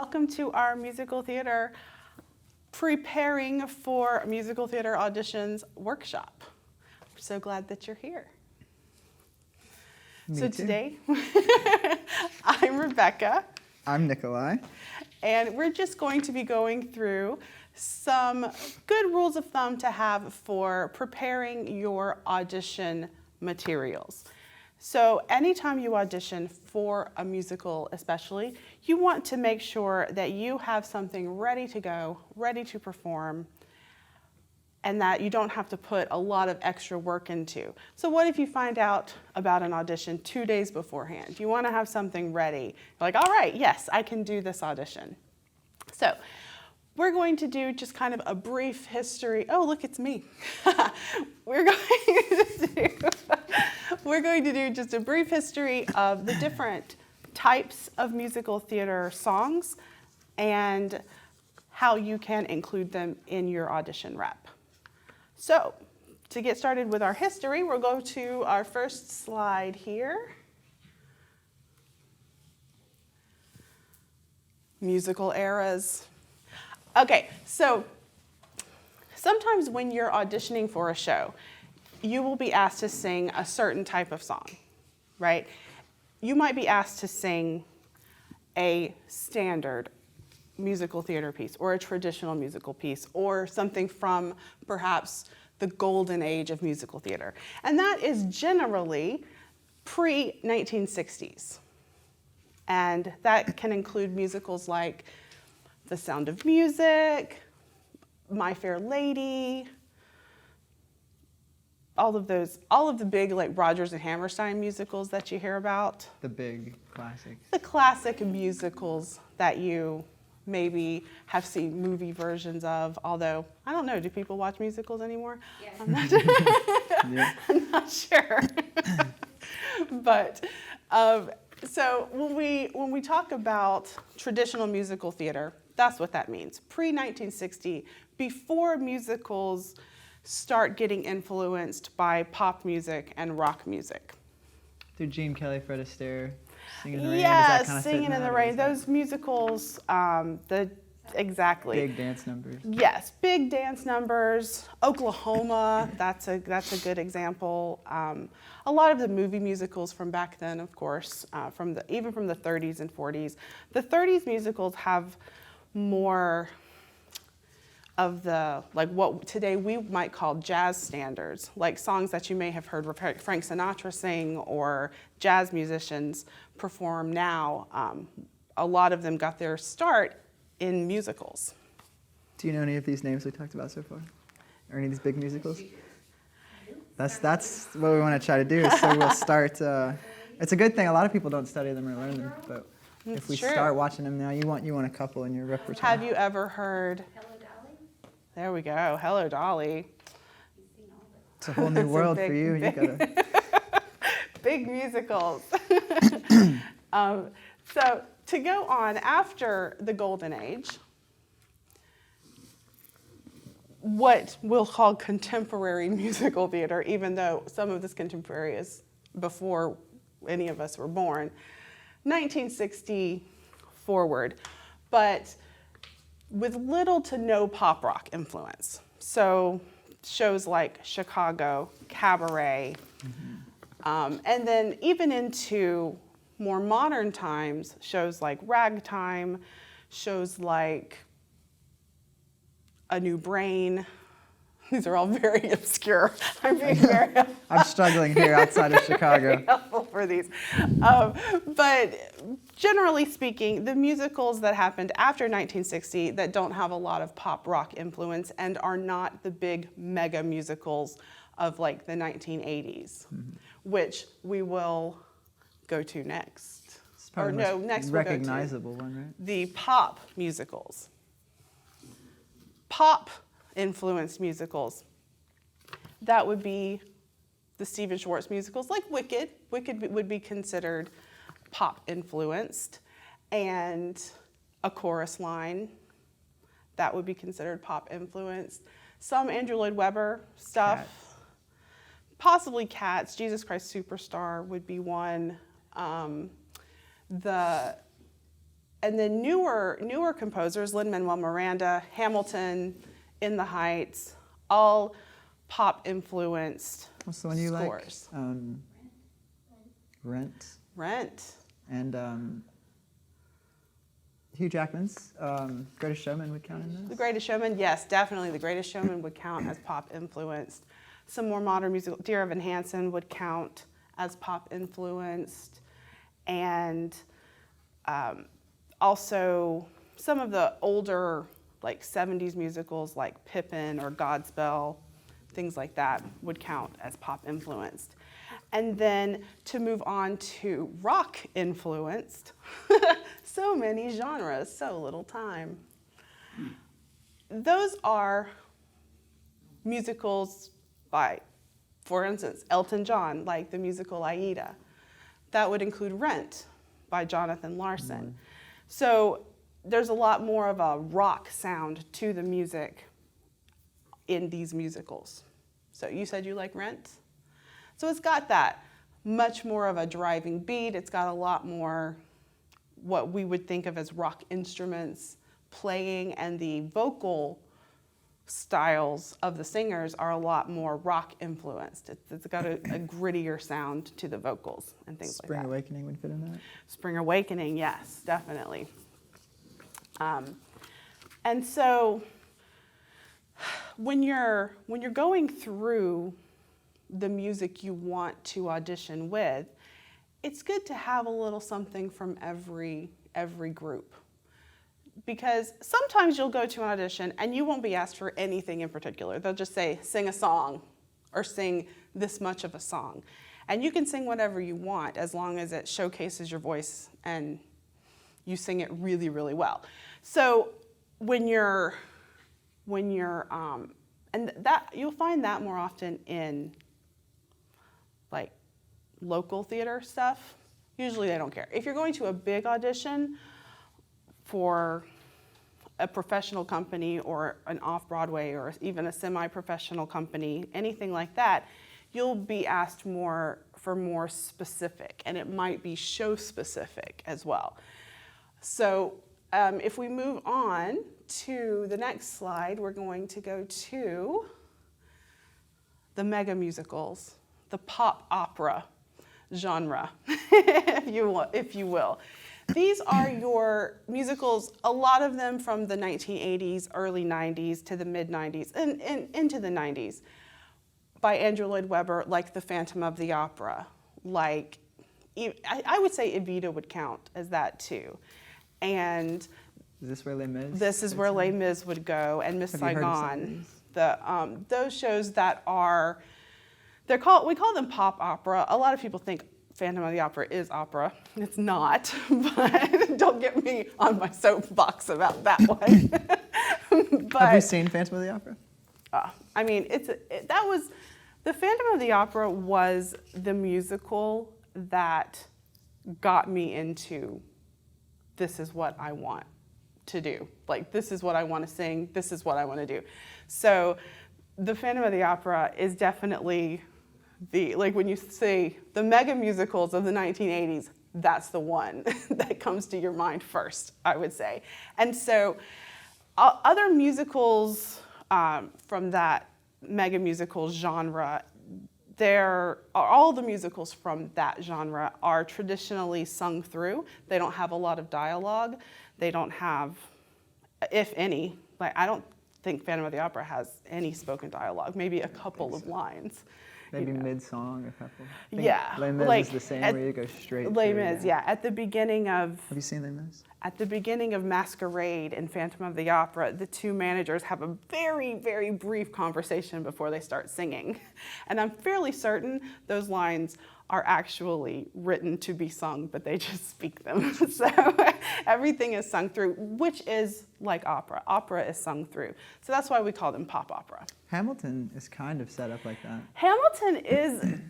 welcome to our musical theater preparing for musical theater auditions workshop. We're so glad that you're here. Me so too. Today, I'm Rebecca. I'm Nicoli. And we're just going to be going through some good rules of thumb to have for preparing your audition materials. So anytime you audition for a musical especially, you want to make sure that you have something ready to go, ready to perform, and that you don't have to put a lot of extra work into. So what if you find out about an audition 2 days beforehand? You want to have something ready. You're like, all right, yes, I can do this audition. So we're going to do just kind of a brief history. Oh, look, it's me. We're going to do just a brief history of the different types of musical theater songs and how you can include them in your audition rep. So to get started with our history, we'll go to our first slide here. Musical eras. Okay, so sometimes when you're auditioning for a show, you will be asked to sing a certain type of song, right? You might be asked to sing a standard musical theater piece or a traditional musical piece or something from perhaps the golden age of musical theater. And that is generally pre-1960s. And that can include musicals like The Sound of Music, My Fair Lady, all of the big like Rodgers and Hammerstein musicals that you hear about. The big classics. The classic musicals that you maybe have seen movie versions of, although, I don't know, do people watch musicals anymore? Yes. I'm not, Yeah. I'm not sure. But so when we talk about traditional musical theater, that's what that means. Pre-1960, before musicals start getting influenced by pop music and rock music. Through Gene Kelly, Fred Astaire, Singing in the Rain. Yeah, does that kind of fit Singing in the that, or Rain. is that Those musicals, exactly. big dance numbers. Yes, big dance numbers. Oklahoma, that's a good example. A lot of the movie musicals from back then, of course, even from the 30s and 40s. The 30s musicals have more of the, like what today we might call jazz standards, like songs that you may have heard Frank Sinatra sing or jazz musicians perform now. A lot of them got their start in musicals. Do you know any of these names we talked about so far? Or any of these big musicals? That's what we want to try to do. So we'll start. It's a good thing. A lot of people don't study them or learn them, but if we True. start watching them now, you want a couple in your repertoire. Have you ever heard? Hello, Dolly. There we go. Hello, Dolly. You've seen all of it. It's a whole new It's a world big, for you. You gotta. Big musicals. So to go on after the Golden Age, what we'll call contemporary musical theater, even though some of this contemporary is before any of us were born, 1960 forward, but with little to no pop rock influence. So shows like Chicago, Cabaret, and then even into more modern times, shows like Ragtime, shows like A New Brain. These are all very obscure. I'm being very I'm struggling here outside of Chicago. helpful for these. But generally speaking, the musicals that happened after 1960 that don't have a lot of pop rock influence and are not the big mega musicals of like the 1980s, which we will go to next. It's probably the most Next we'll go to recognizable one, right? the pop musicals. Pop influenced musicals. That would be the Stephen Schwartz musicals, like Wicked. Wicked would be considered pop influenced, and A Chorus Line, that would be considered pop influenced. Some Andrew Lloyd Webber stuff, Cats. Possibly Cats. Jesus Christ Superstar would be one. The And then newer composers, Lin-Manuel Miranda, Hamilton, In the Heights, all pop-influenced What's the one you scores. like? Rent. Rent. And Hugh Jackman's Greatest Showman would count in this? The Greatest Showman, yes, definitely. The Greatest Showman would count as pop-influenced. Some more modern musical, Dear Evan Hansen would count as pop-influenced. And also some of the older, like 70s musicals like Pippin or Godspell, things like that would count as pop-influenced. And then to move on to rock-influenced, so many genres, so little time. Those are musicals by, for instance, Elton John, like the musical Aida. That would include Rent by Jonathan Larson. So there's a lot more of a rock sound to the music in these musicals. So you said you like Rent? So it's got that much more of a driving beat. It's got a lot more what we would think of as rock instruments playing, and the vocal styles of the singers are a lot more rock influenced. It's got a grittier sound to the vocals and things like that. Spring Awakening would fit in that? Spring Awakening, yes, definitely. And so when you're going through the music you want to audition with, it's good to have a little something from every group. Because sometimes you'll go to an audition and you won't be asked for anything in particular. They'll just say, sing a song or sing this much of a song. And you can sing whatever you want as long as it showcases your voice and you sing it really, really well. So when you're and that you'll find that more often in like local theater stuff. Usually they don't care. If you're going to a big audition for a professional company or an off-Broadway or even a semi-professional company, anything like that, you'll be asked more specific, and it might be show specific as well. So if we move on to the next slide, we're going to go to the mega musicals, the pop opera genre, if you will. These are your musicals, a lot of them from the 1980s, early 90s to the mid 90s, and into the 90s, by Andrew Lloyd Webber, like The Phantom of the Opera, like, I would say Evita would count as that too. And is this where Les Mis? This is where Les Mis would go, and Miss Saigon. Those shows that are, we call them pop opera. A lot of people think Phantom of the Opera is opera. It's not, but don't get me on my soapbox about that one. But, have you seen Phantom of the Opera? I mean, the Phantom of the Opera was the musical that got me into, this is what I want to do. Like, this is what I want to sing. This is what I want to do. So the Phantom of the Opera is definitely like when you say the mega musicals of the 1980s, that's the one that comes to your mind first, I would say. And so other musicals from that mega musical genre, all the musicals from that genre are traditionally sung through. They don't have a lot of dialogue. They don't have, if any, like I don't think Phantom of the Opera has any spoken dialogue, maybe a couple of lines. Maybe mid-song, a couple. Yeah. Les Mis is the same, where you go straight Les through, Mis, yeah. At the beginning of... Have you seen Les Mis? At the beginning of Masquerade and Phantom of the Opera, the two managers have a very, very brief conversation before they start singing. And I'm fairly certain those lines are actually written to be sung, but they just speak them. So everything is sung through, which is like opera. Opera is sung through. So that's why we call them pop opera. Hamilton is kind of set up like that. Hamilton is,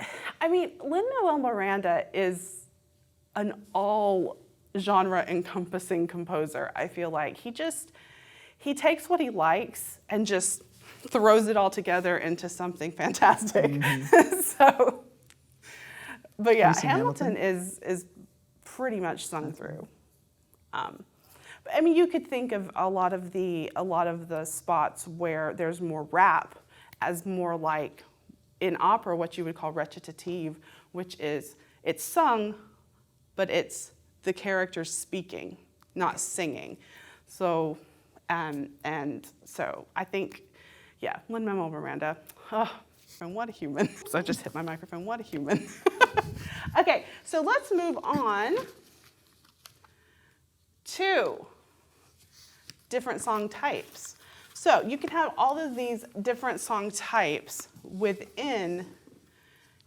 I mean, Lin-Manuel Miranda is an all-genre encompassing composer, I feel like. He takes what he likes and just throws it all together into something fantastic. Mm-hmm. But yeah, Hamilton is pretty much sung through. I mean, you could think of a lot of the spots where there's more rap as more like in opera what you would call recitative, which is it's sung, but it's the characters speaking, not singing. So, and so I think, yeah, Lin-Manuel Miranda. Oh, and what a human. So I just hit my microphone. What a human. Okay, so let's move on to different song types. So you can have all of these different song types within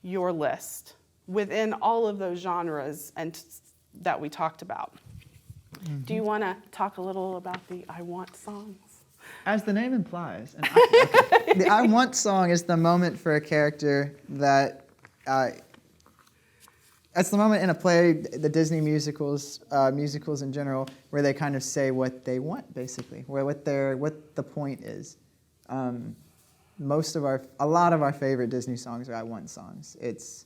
your list, within all of those genres that we talked about. Mm-hmm. Do you want to talk a little about the I Want songs? As the name implies, the I Want song is the moment for a character that, it's the moment in a play, the Disney musicals in general, where they kind of say what they want, basically, what the point is. A lot of our favorite Disney songs are I Want songs. You've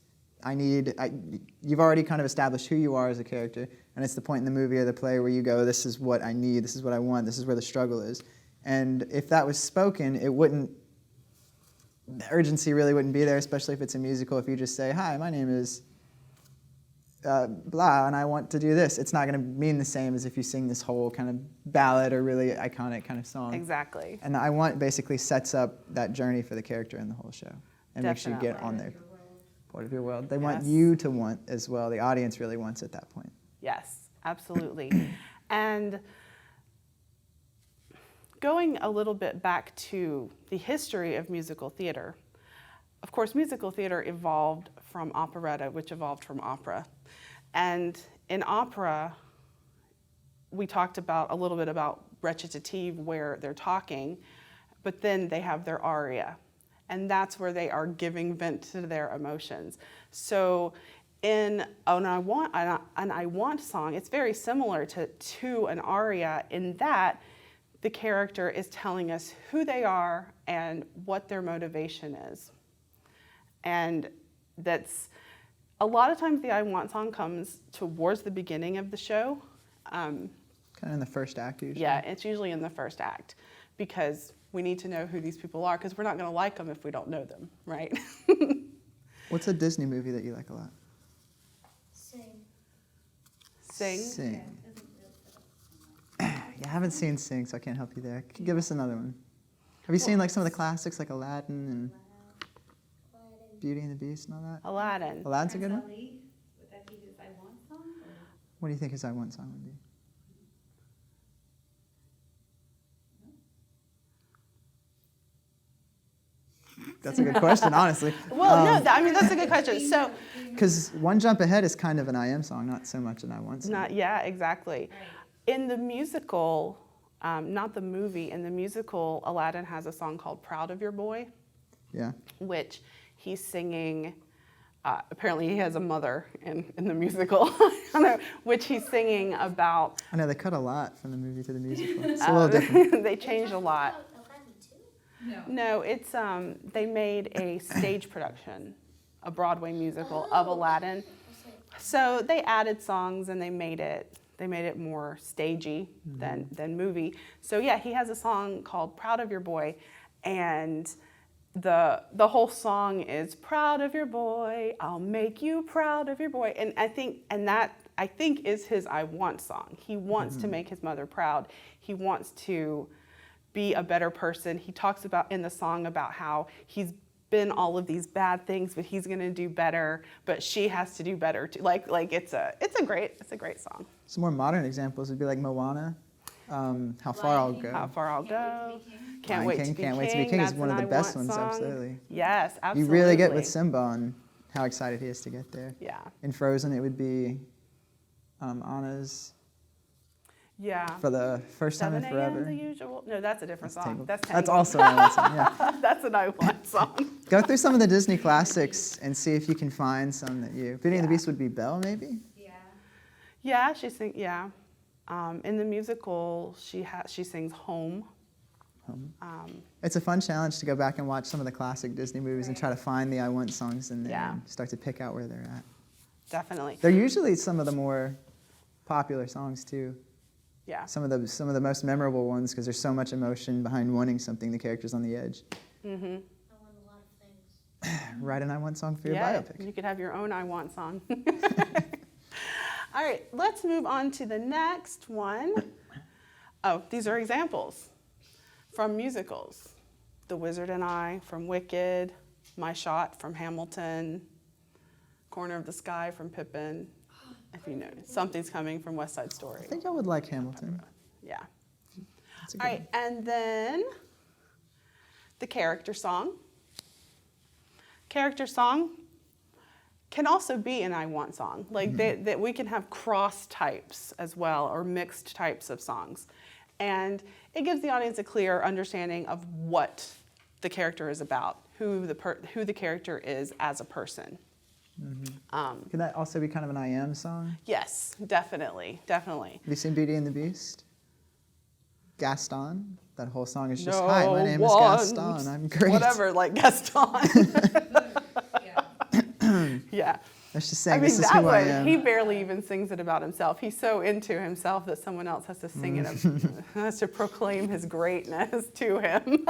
already kind of established who you are as a character, and it's the point in the movie or the play where you go, this is what I need, this is what I want, this is where the struggle is. And if that was spoken, the urgency really wouldn't be there, especially if it's a musical. If you just say, hi, my name is blah, and I want to do this. It's not going to mean the same as if you sing this whole kind of ballad or really iconic kind of song. Exactly. And the I Want basically sets up that journey for the character in the whole show and makes you get on their part of your world. They want you to want as well. The audience really wants at that point. Yes, absolutely. And going a little bit back to the history of musical theater, of course, musical theater evolved from operetta, which evolved from opera. And in opera, we talked about a little bit about recitative, where they're talking, but then they have their aria. And that's where they are giving vent to their emotions. So in an I Want song, it's very similar to an aria in that the character is telling us who they are and what their motivation is. And that's a lot of times the I Want song comes towards the beginning of the show. Kind of in the first act usually. Yeah, it's usually in the first act because we need to know who these people are because we're not going to like them if we don't know them, right? What's a Disney movie that you like a lot? Sing? Sing. Yeah, I haven't seen Sing, so I can't help you there. Give us another one. Have you seen like some of the classics like Aladdin and Beauty and the Beast and all that? Aladdin. Aladdin's a good one? Would that be his I Want song? Or? What do you think his I Want song would be? That's a good question, honestly. Well, no, I mean, that's a good question. So, because One Jump Ahead is kind of an I Am song, not so much an I Want song. yeah, exactly. Right. In the musical, not the movie, in the musical, Aladdin has a song called Proud of Your Boy. Yeah. Which he's singing, apparently he has a mother in the musical, which he's singing about. I know, they cut a lot from the movie to the musical. It's a little different. They changed a lot. No, it's they made a stage production, a Broadway musical of Aladdin. So they added songs and they made it more stagey than movie. So yeah, he has a song called Proud of Your Boy, and the whole song is proud of your boy, I'll make you proud of your boy. And I think is his I Want song. He wants to make his mother proud. He wants to be a better person. He talks about in the song about how he's been all of these bad things, but he's gonna do better, but she has to do better too. Like it's a great song. Some more modern examples would be like Moana, How Far I'll Go. How Far I'll Go. Can't Wait to Be King is one of the best ones, absolutely. Yes, absolutely. You really get with Simba on how excited he is to get there. Yeah. In Frozen, it would be Anna's For the First Time in 7 Forever. a.m. the usual. No, that's a different song. That's also an I Want song, yeah. That's an I Want song. Go through some of the Disney classics and see if you can find some that you... Beauty and the Beast would be Belle, maybe? Yeah. Yeah, she sings. Yeah, in the musical, she sings Home. It's a fun challenge to go back and watch some of the classic Disney movies and try to find the I Want songs in there and start to pick out where they're at. Definitely. They're usually some of the more popular songs too. Yeah. Some of the most memorable ones, because there's so much emotion behind wanting something. The character's on the edge. Mm-hmm. I want a lot of things. Write an I Want song for your Yeah, biopic. you could have your own I Want song. All right, let's move on to the next one. Oh, these are examples from musicals. The Wizard and I from Wicked, My Shot from Hamilton, Corner of the Sky from Pippin. If you know, Something's Coming from West Side Story. I think I would like Hamilton. Yeah. That's a All good right, and then the character song. Character song can also be an I Want song. Like that we can have cross types as well, or mixed types of songs. And it gives the audience a clear understanding of what the character is about, who the character is as a person. Could that also be kind of an I Am song? Yes, definitely, definitely. Have you seen Beauty and the Beast? Gaston? That whole song is just, No hi, my name is one- Gaston, I'm great. Whatever, like Gaston. Yeah. That's just I saying, mean, this is that who I one, am. he barely even sings it about himself. He's so into himself that someone else has to sing it, has to proclaim his greatness to him.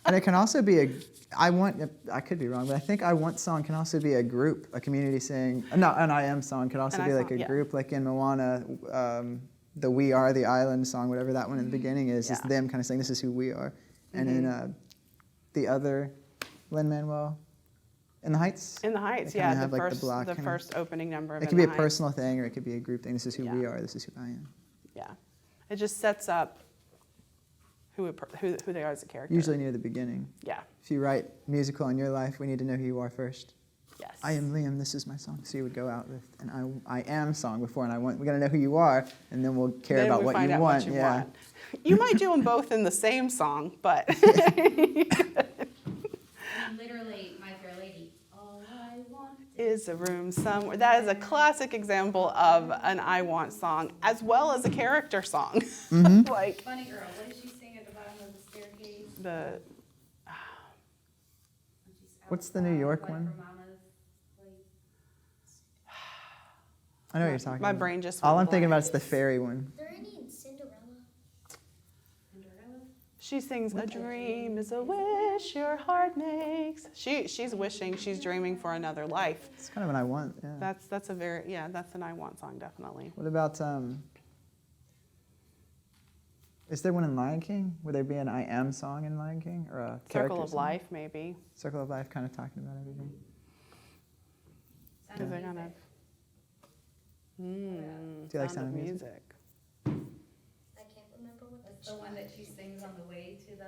And it can also be I could be wrong, but I think I Want song can also be a group, a community saying, no, an I Am song could also An I be like song, a yeah. group, like in Moana, the We Are the Island song, whatever that one in the beginning is Yeah. them kind of saying, this is who we are. And in the other, Lin-Manuel, In the Heights? In the Heights, They kinda yeah, have, the like, the first, block the kinda- first opening number of It In could be the a Heights. personal thing, or it could be a group thing. This is who we Yeah. are, this is who I am. Yeah, it just sets up who they are as a character. Usually near the beginning. Yeah. If you write musical in your life, we need to know who you are first. Yes. I am Liam, this is my song. So you would go out with an I am song before, and I want, we're going to know who you are, and then we'll care Then about we what find you out want. what you yeah. want. You might do them both in the same song, but Literally, My Fair Lady. All I want is a room somewhere. That is a classic example of an I Want song, as well as a character song. Like Funny Girl. What did she sing at the bottom of the staircase? the When she's What's the New York outside, one? like, Romana's place? I know what you're talking my about. brain just All went I'm thinking blank. about is the fairy one. Is there any in Cinderella? Cinderella? She sings, "A dream is a wish your heart makes." She's wishing, she's dreaming for another life. It's kind of an I want, yeah. That's an I Want song, definitely. What about, is there one in Lion King? Would there be an I am song in Lion King? Or a character Circle of song? Life, maybe. Circle of Life, kind of talking about everything. Sound Because of they're kind of. Music. Do you like Sound of Sound of Music. I can't remember what That's the one that she sings on the way to the,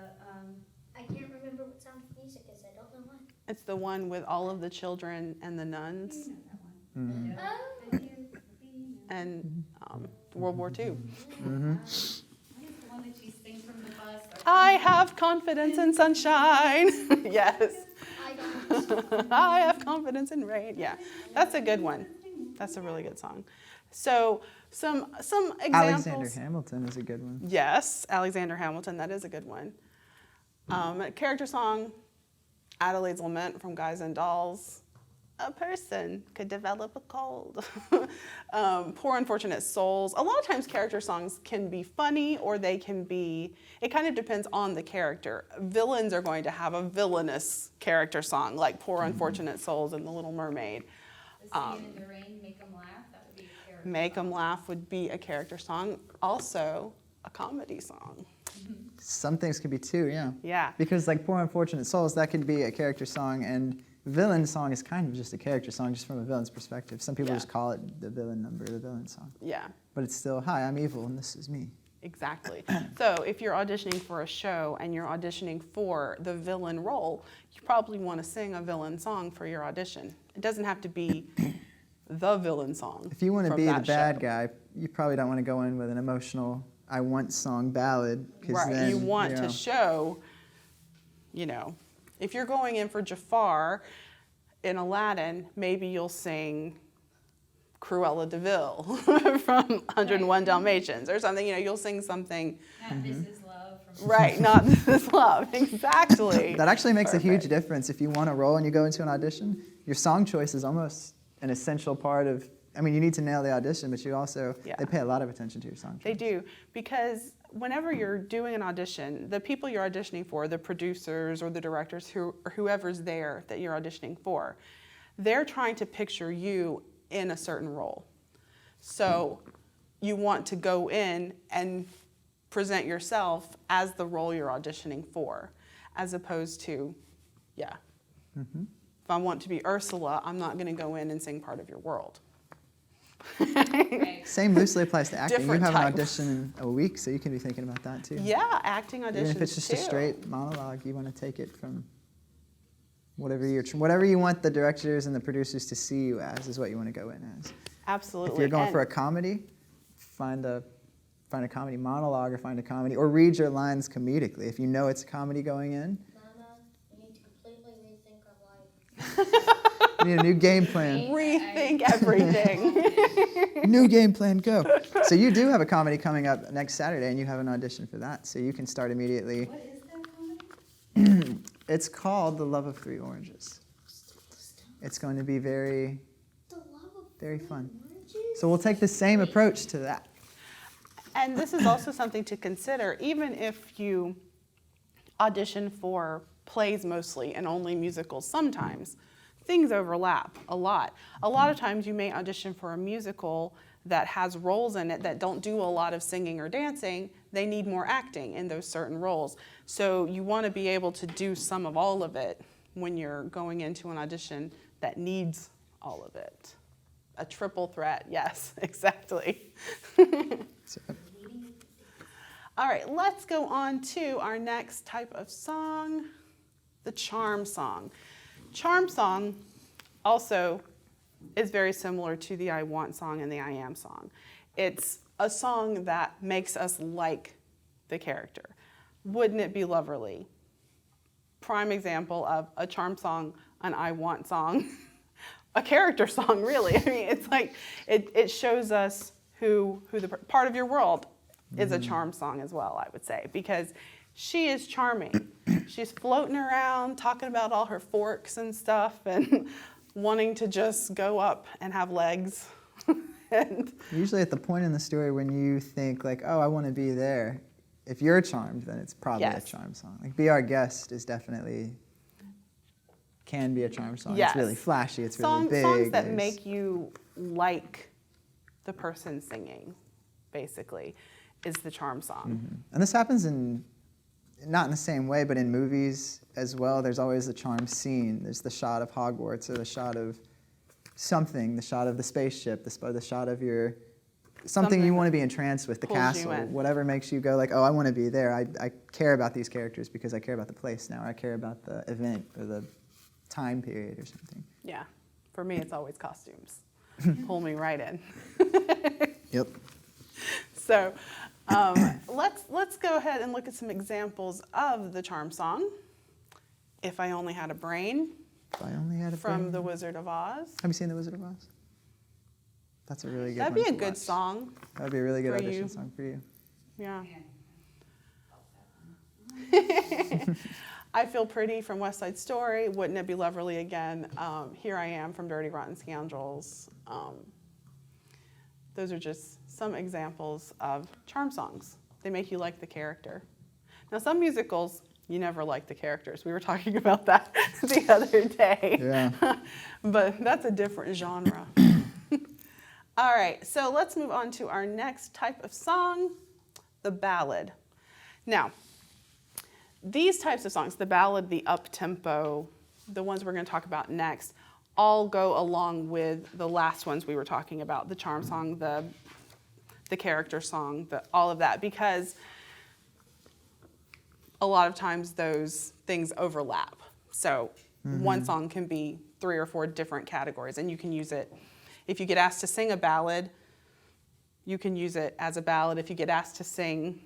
I can't remember what Sound of Music is. I don't know why. It's the one with all of the children and the nuns you know that one. Mhm. Oh. and World War II. Mhm. What is the one that she sings from the bus? I have confidence in sunshine. Yes. I don't. I have confidence in rain. Yeah, that's a good one. That's a really good song. So some examples. Alexander Hamilton is a good one. Yes, Alexander Hamilton. That is a good one. A character song, Adelaide's Lament from Guys and Dolls. A person could develop a cold. Poor Unfortunate Souls. A lot of times character songs can be funny or they can be, it kind of depends on the character. Villains are going to have a villainous character song like Poor Unfortunate Souls and The Little Mermaid. The Singing in the Rain, Make 'em Laugh. That would be a character. Make 'em Laugh would be a character song. Also a comedy song. Some things could be too, yeah. Yeah. Because like Poor Unfortunate Souls, that could be a character song, and villain song is kind of just a character song, just from a villain's perspective. Some people Yeah. just call it the villain number, the villain song. Yeah. But it's still, hi, I'm evil, and this is me. Exactly. So if you're auditioning for a show and you're auditioning for the villain role, you probably want to sing a villain song for your audition. It doesn't have to be the villain song. If you want to from be the that bad show. guy, you probably don't want to go in with an emotional I want song ballad. 'Cause Right. then, You want know, to show, if you're going in for Jafar in Aladdin, maybe you'll sing Cruella de Vil from 101 Dalmatians or something. You'll sing something. Not This Is Love from. Right, not This Love. Exactly. That actually makes a huge Perfect. difference. If you want a role and you go into an audition, your song choice is almost an essential part of I mean, you need to nail the audition, but you also, Yeah. they pay a lot of attention to your song They choice. do, because whenever you're doing an audition, the people you're auditioning for, the producers or the directors or whoever's there that you're auditioning for, they're trying to picture you in a certain role. So you want to go in and present yourself as the role you're auditioning for, as opposed to, if I want to be Ursula, I'm not going to go in and sing part of your world. Right. Same loosely applies to acting. Different you have an type. audition in a week, so you can be thinking about that too. Yeah, acting auditions Even if it's just too. a straight monologue, you want to take it from whatever you want the directors and the producers to see you as is what you want to go in as. Absolutely. If you're going And for a comedy, find a comedy monologue or find a comedy, or read your lines comedically. If you know it's a comedy going in, Mama, we need to completely rethink our life. you need a new game plan. rethink everything. New game plan, go. So you do have a comedy coming up next Saturday, and you have an audition for that, so you can start immediately. What is that comedy? It's called The Love of Three Oranges. It's going to be very, The love of very fun. oranges? So we'll take the same approach to that. And this is also something to consider, even if you audition for plays mostly and only musicals sometimes, things overlap a lot. A lot of times you may audition for a musical that has roles in it that don't do a lot of singing or dancing. They need more acting in those certain roles. So you want to be able to do some of all of it when you're going into an audition that needs all of it. A triple threat, yes, exactly. So, All right, let's go on to our next type of song, the charm song. Charm song also is very similar to the I Want song and the I Am song. It's a song that makes us like the character. Wouldn't it be lovely? Prime example of a charm song, an I Want song, a character song, really. I mean, it's like, it shows us who the part of your world is a charm song as well, I would say, because she is charming. She's floating around, talking about all her forks and stuff, and wanting to just go up and have legs. And usually at the point in the story when you think like, oh, I want to be there, if you're charmed, then it's probably Yes. a charm song. Like Be Our Guest is definitely, can be a charm song. Yes. It's really flashy, it's really songs big. that there's- make you like the person singing, basically, is the charm song. And this happens not in the same way, but in movies as well. There's always the charm scene. There's the shot of Hogwarts, or the shot of something, the shot of the spaceship, the shot of something you Something want to be entranced with, the pulls you castle, in. whatever makes you go like, oh, I want to be there. I care about these characters because I care about the place now, or I care about the event or the time period or something. Yeah, for me, it's always costumes. Pull me right in. Yep. So let's go ahead and look at some examples of the charm song. If I Only Had a Brain, If I only had a from brain. The Wizard of Oz. Have you seen The Wizard of Oz? That's a really good That'd one be a to good watch. song. That would be a really good for audition you. song for you. Yeah. Yeah. I Feel Pretty from West Side Story. Wouldn't It Be Lovely Again? Here I Am from Dirty Rotten Scoundrels. Those are just some examples of charm songs. They make you like the character. Now, some musicals, you never like the characters. We were talking about that the other day. Yeah. But that's a different genre. All right, so let's move on to our next type of song, the ballad. Now, these types of songs, the ballad, the up-tempo, the ones we're going to talk about next, all go along with the last ones we were talking about, the charm song, the character song, all of that, because a lot of times those things overlap. So one song can be 3 or 4 different categories, and you can use it. If you get asked to sing a ballad, you can use it as a ballad. If you get asked to sing,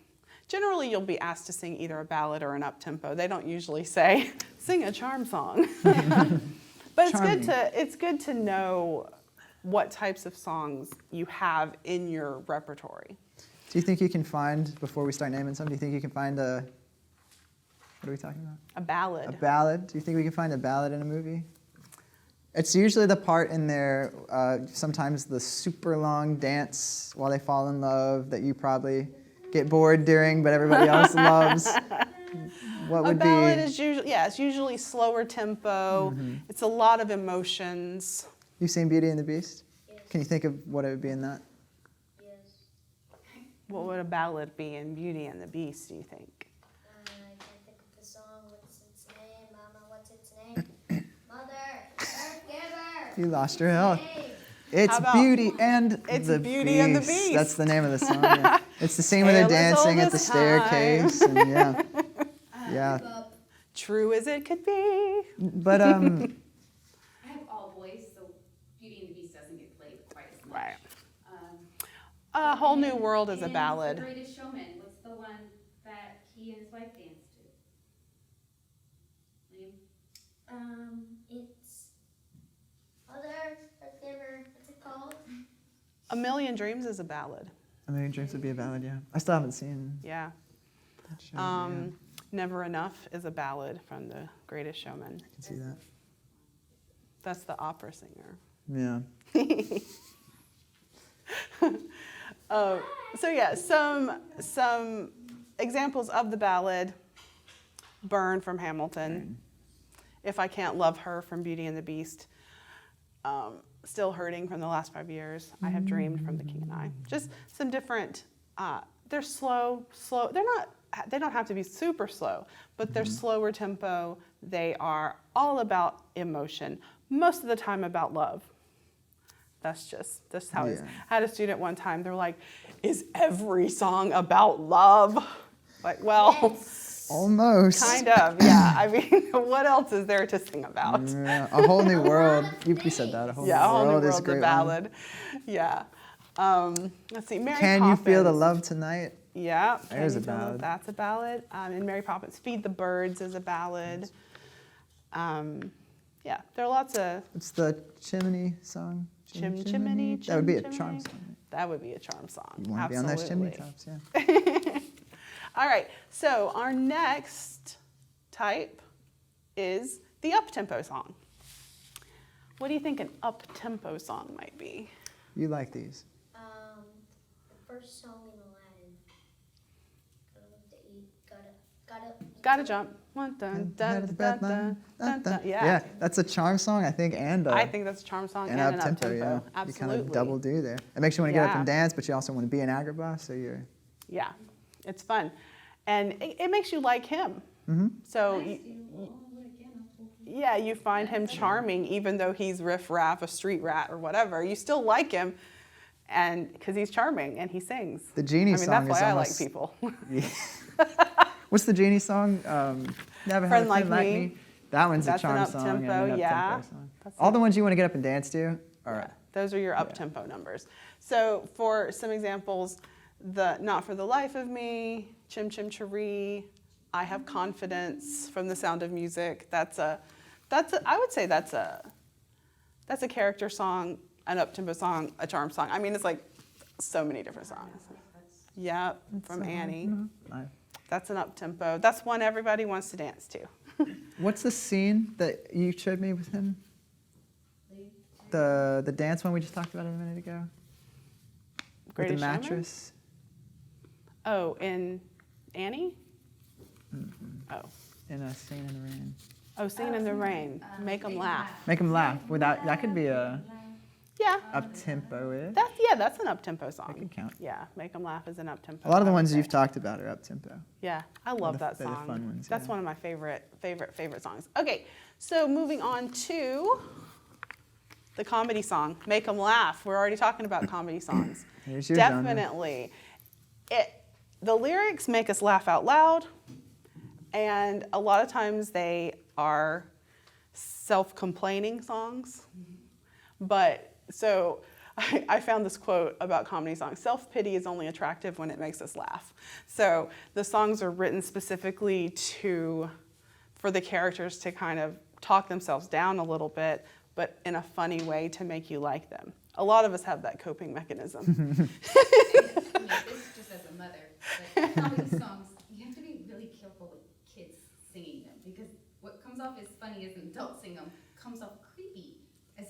generally you'll be asked to sing either a ballad or an up-tempo. They don't usually say, sing a charm song. But Charming. it's good to know what types of songs you have in your repertory. Do you think you can find, before we start naming some, do you think you can find what are we talking about? A ballad. A ballad? Do you think we can find a ballad in a movie? It's usually the part in there, sometimes the super long dance while they fall in love that you probably get bored during, but everybody else loves. What A would ballad be? is usually, yeah, it's usually slower tempo. It's a lot of emotions. You've seen Beauty and the Beast? Yes. Can you think of what it would be in that? Yes. What would a ballad be in Beauty and the Beast, do you think? I can't think of the song. What's its name? Mama, what's its name? Mother, Earth Giver. You lost your health. Name. It's How about- Beauty and It's the Beauty and the Beast. Beast. That's the name of the song. Yeah. It's the scene where they're Tale as dancing old at the as time. staircase. And yeah. Yeah. Give up. True as it could be. But I have all boys, so Beauty and the Beast doesn't get played quite as much. Right. Um, A Whole New World is a and ballad. The Greatest Showman. What's the one that he and his wife danced to? Liam? It's Mother, Earth Giver. What's it called? A Million Dreams is a ballad. A Million Dreams would be a ballad, yeah. I still haven't seen Yeah. that show. Yeah. Never Enough is a ballad from The Greatest Showman. I can see that. That's the opera singer. Yeah. So yeah, some examples of the ballad: "Burn" from Hamilton, "If I Can't Love Her" from Beauty and the Beast, "Still Hurting" from The Last 5 Years, "I Have Dreamed" from The King and I. Just some different. They're slow. They don't have to be super slow, but they're slower tempo. They are all about emotion. Most of the time about love. That's how it is. Yeah. I had a student one time, they're like, "Is every song about love?" Like, well, Yes. Almost. kind of, yeah. I mean, what else is there to sing about? Yeah. A Whole New World. You said that. A Whole Yeah, A Whole New New World is a World's a great one. ballad. Yeah. Let's see, Mary Can Poppins. You Feel the Love Tonight? Yeah, There's Can a You Feel the- ballad. That's a ballad. And Mary Poppins, "Feed the Birds" is a ballad. Yeah, there are lots of It's the Chimney song. Chimney, That would be a chim, charm chimney. song. That would be a charm song. You want to be on those chimney Absolutely. tops, yeah. All right, so our next type is the up-tempo song. What do you think an up-tempo song might be? You like these. The first song in Aladdin. Gotta Gotta jump. Dun, dun, dun, dun, dun, dun, dun. Yeah, that's a charm song, I think, and I think that's a charm song and an up-tempo, up-tempo. yeah. Absolutely. You kind of double do there. It makes you want to get up Yeah. and dance, but you also want to be an Agrabah, so you're... Yeah, it's fun. And it makes you like him. So, yeah, you find him charming even though he's riff-raff, a street rat or whatever. You still like him and because he's charming and he sings. The Genie I mean, song that's is why almost... I like people. What's the Genie song? Never Had a Friend Like Friend Me. That one's That's a an charm song and up-tempo, an yeah. up-tempo song. That's All the ones you want to get up and dance to are... Those are your up-tempo numbers. So for some examples, the Not for the Life of Me, Chim Chim Cheree, I Have Confidence from The Sound of Music. I would say that's a character song, an up-tempo song, a charm song. I mean, it's like so many different songs. Yeah, from Annie. That's an up-tempo. That's one everybody wants to dance to. What's the scene that you showed me with him? The dance one we just talked about a minute ago? With the Greatest Showman? mattress? Oh, in Annie? Oh. In a Scene in the Rain. Oh, Singing in the Rain. Make 'em laugh. Make them laugh. That could be a Yeah. up-tempo-ish. That's an up-tempo song. That could count. Yeah, Make 'em laugh is an up-tempo. A lot of the I would ones say. you've talked about are up-tempo. Yeah, I love that they're the song. fun ones, That's yeah. one of my favorite songs. Okay, so moving on to the comedy song, Make 'em Laugh. We're already talking about comedy songs. Here's your genre. Definitely. The lyrics make us laugh out loud, and a lot of times they are self-complaining songs. But so I found this quote about comedy songs: "Self-pity is only attractive when it makes us laugh." So the songs are written specifically for the characters to kind of talk themselves down a little bit, but in a funny way to make you like them. A lot of us have that coping mechanism. This is just as a mother, but comedy songs, you have to be really careful with kids singing them because what comes off as funny as an adult sing them comes off creepy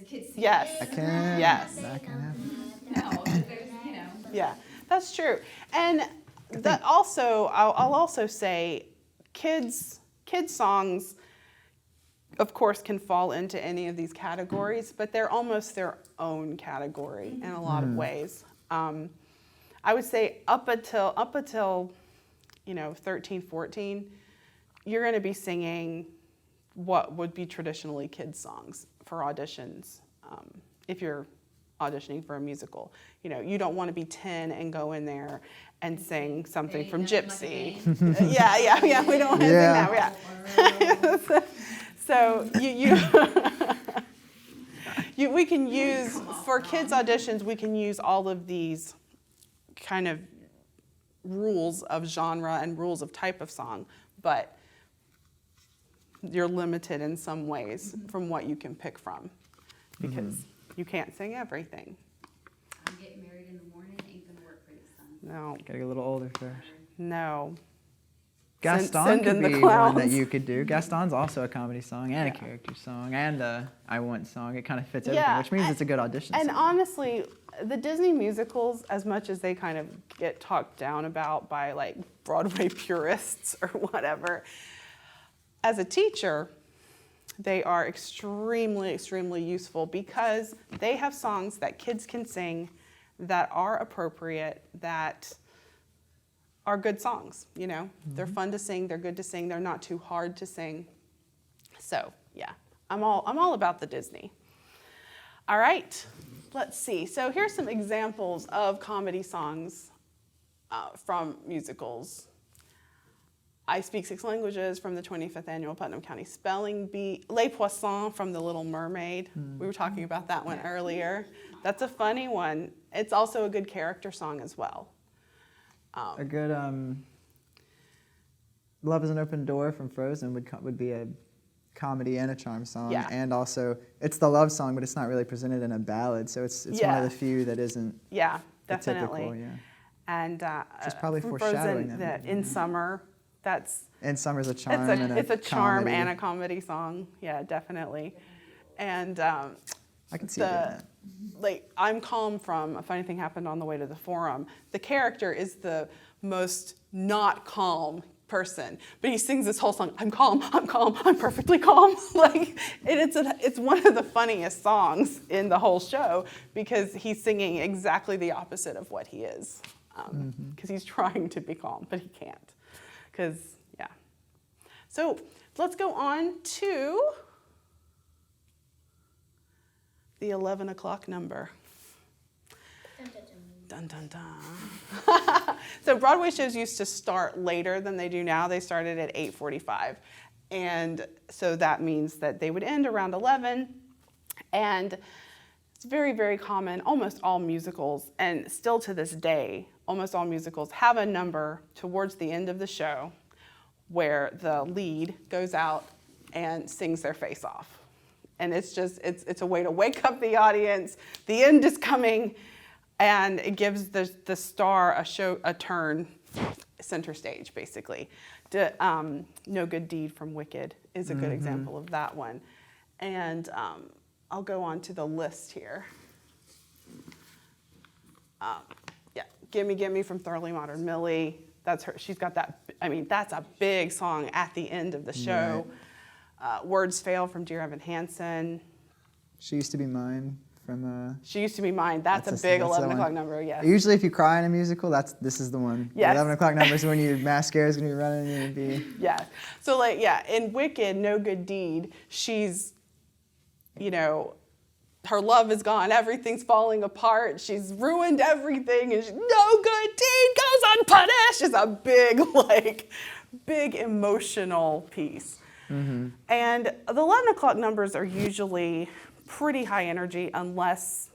the kids sing. Yes. That can, Yes. that can happen. No, there's, you know. Yeah, that's true. And that also, I'll also say, kids songs, of course, can fall into any of these categories, but they're almost their own category in a lot of ways. I would say up until 13, 14, you're going to be singing what would be traditionally kids songs for auditions. If you're auditioning for a musical, you don't want to be 10 and go in there and sing something from Gypsy. Yeah, we don't want to sing that. Yeah. So we can use, for kids auditions, we can use all of these kind of rules of genre and rules of type of song, but you're limited in some ways from what you can pick from, because you can't sing everything. I'm getting married in the morning, ain't gonna work for your son. No, Gotta get a little older first. no. Gaston Send could in the be one that clowns. you could do. Gaston's also a comedy song and a Yeah. character song and a I Want song. It kind of fits everything, Yeah, which means it's a good audition And song. honestly, the Disney musicals, as much as they kind of get talked down about by like Broadway purists or whatever, as a teacher, they are extremely, extremely useful because they have songs that kids can sing that are appropriate, that are good songs, They're fun to sing, they're good to sing, they're not too hard to sing. So, yeah, I'm all about the Disney. All right, let's see. So here's some examples of comedy songs from musicals. I Speak 6 Languages from the 25th Annual Putnam County Spelling Bee. Les Poissons from The Little Mermaid. We were talking about that one earlier. That's a funny one. It's also a good character song as well. A good Love is an Open Door from Frozen would be a comedy and a charm song. Yeah. And also, it's the love song, but it's not really presented in a ballad, so it's one Yeah. of the few that isn't Yeah, the definitely. typical, yeah. And Just probably from foreshadowing Frozen, that movie, In Summer, that's And Summer's a charm and it's a charm comedy. and a comedy song. Yeah, definitely. And I can see that. I'm Calm from A Funny Thing Happened on the Way to the Forum. The character is the most not calm person, but he sings this whole song, I'm calm, I'm perfectly calm. It's one of the funniest songs in the whole show because he's singing exactly the opposite of what he is. Because he's trying to be calm, but he can't. Yeah. So let's go on to the 11 o'clock number. Dun, dun, dun. So Broadway shows used to start later than they do now. They started at 8:45. And so that means that they would end around 11. And it's very, very common. Almost all musicals, and still to this day, almost all musicals have a number towards the end of the show where the lead goes out and sings their face off. And it's a way to wake up the audience. The end is coming. And it gives the star a turn, center stage, basically. No Good Deed from Wicked is a good example of that one. And I'll go on to the list here. Gimme Gimme from Thoroughly Modern Millie. That's her. She's got that. That's a big song at the end of the show. Right. Words Fail from Dear Evan Hansen. She Used to Be Mine from She Used to Be Mine. That's a big 11 o'clock number, yes. Usually if you cry in a musical, this is the one. Yes. 11 o'clock number is when your mascara is going to be running and be... Yeah. So in Wicked, No Good Deed, she's, her love is gone, everything's falling apart, she's ruined everything, and no good deed goes unpunished. It's a big emotional piece. And the 11 o'clock numbers are usually pretty high energy unless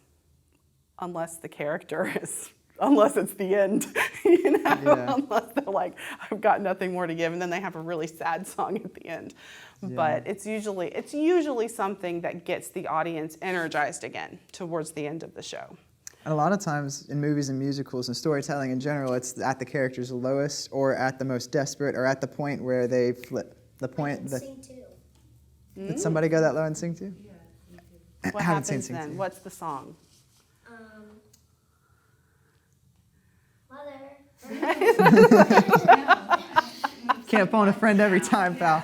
the character is, unless it's the end, Yeah. unless they're like, I've got nothing more to give, and then they have a really sad song at the end. Yeah. But it's usually something that gets the audience energized again towards the end of the show. And a lot of times in movies and musicals and storytelling in general, it's at the character's lowest or at the most desperate or at the point where they flip. The point that... Sing too. Did somebody go that low and sing too? What Haven't seen happens Sing then? 2. What's the song? Mother. Can't phone a friend every time, pal.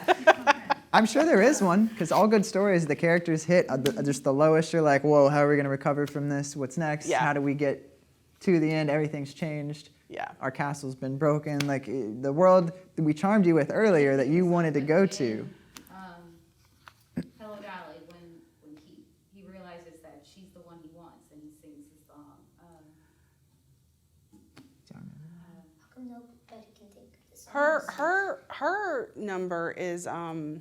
I'm sure there is one, because all good stories, the characters hit just the lowest. You're like, whoa, how are we going to recover from this? What's next? Yeah. How do we get to the end? Everything's changed. Yeah. Our castle's been broken. Like the world that we charmed you with earlier that you wanted to go to. Hello Dolly, when he realizes that she's the one he wants and he sings the song. How come nobody can think of the song? Her number is After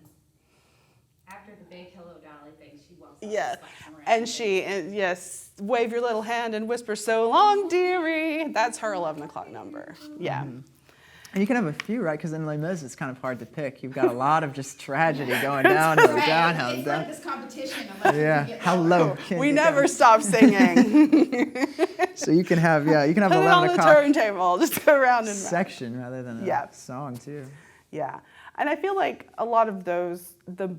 the big Hello Dolly thing, she walks out yeah, slapping around. and yes, wave your little hand and whisper so long, dearie. That's her 11 o'clock number. Yeah. And you can have a few, right? Because in Les Mis, it's kind of hard to pick. You've got a lot of just tragedy going downhill, downhill, It's down. like this competition of us Yeah, to get how lower. low can We you never go? stop singing. So you can have, you can have Put it on 11 the o'clock turntable. Just go around and round. section rather than a Yeah. song, too. Yeah, and I feel like a lot of those, the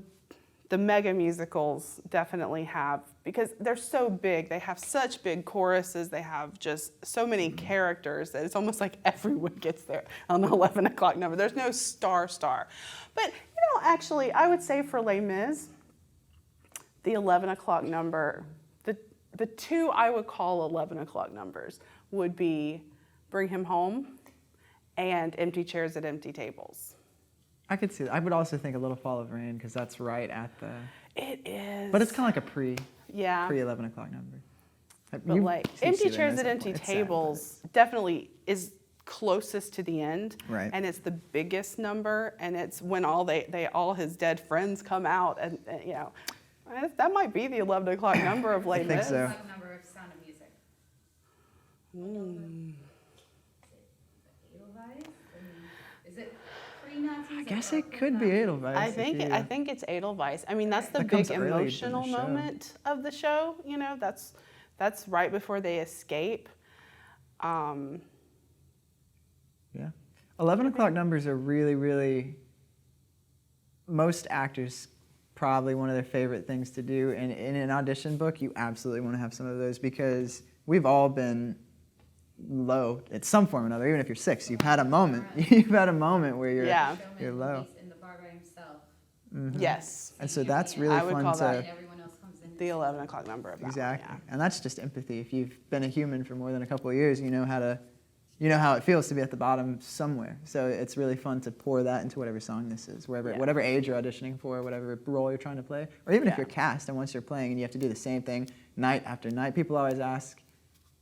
mega musicals definitely have, because they're so big, they have such big choruses, they have just so many characters that it's almost like everyone gets there on the 11 o'clock number. There's no star. But, actually, I would say for Les Mis, the 11 o'clock number, the two I would call 11 o'clock numbers would be Bring Him Home and Empty Chairs at Empty Tables. I could see that. I would also think A Little Fall of Rain, because that's right at the... It is. But it's kind of like a yeah. pre-11 o'clock number. But like Empty Chairs at Empty Tables definitely is closest to the end. Right. And it's the biggest number, and it's when all all his dead friends come out, and that might be the 11 o'clock number of Les I think Mis. so. Like number of Sound of Music. Edelweiss? Is it pre-Nazis? I guess it could be Edelweiss. I think it's Edelweiss. I mean, that's the That big comes early in the emotional show. moment of the show. That's right before they escape. Yeah. 11 o'clock numbers are really, really, most actors probably one of their favorite things to do. And in an audition book, you absolutely want to have some of those, because we've all been low at some form or another. Even if you're 6, you've had a moment. You've had a moment where you're, Yeah. you're low. In the bar by himself. Yes, And so that's really I would fun call to... that And everyone else comes in. the 11 o'clock number of that one, Exactly. yeah. And that's just empathy. If you've been a human for more than a couple of years, you know how it feels to be at the bottom somewhere. So it's really fun to pour that into whatever song this is, Yeah. whatever age you're auditioning for, whatever role you're trying to play, or even if Yeah. you're cast and once you're playing and you have to do the same thing night after night. People always ask,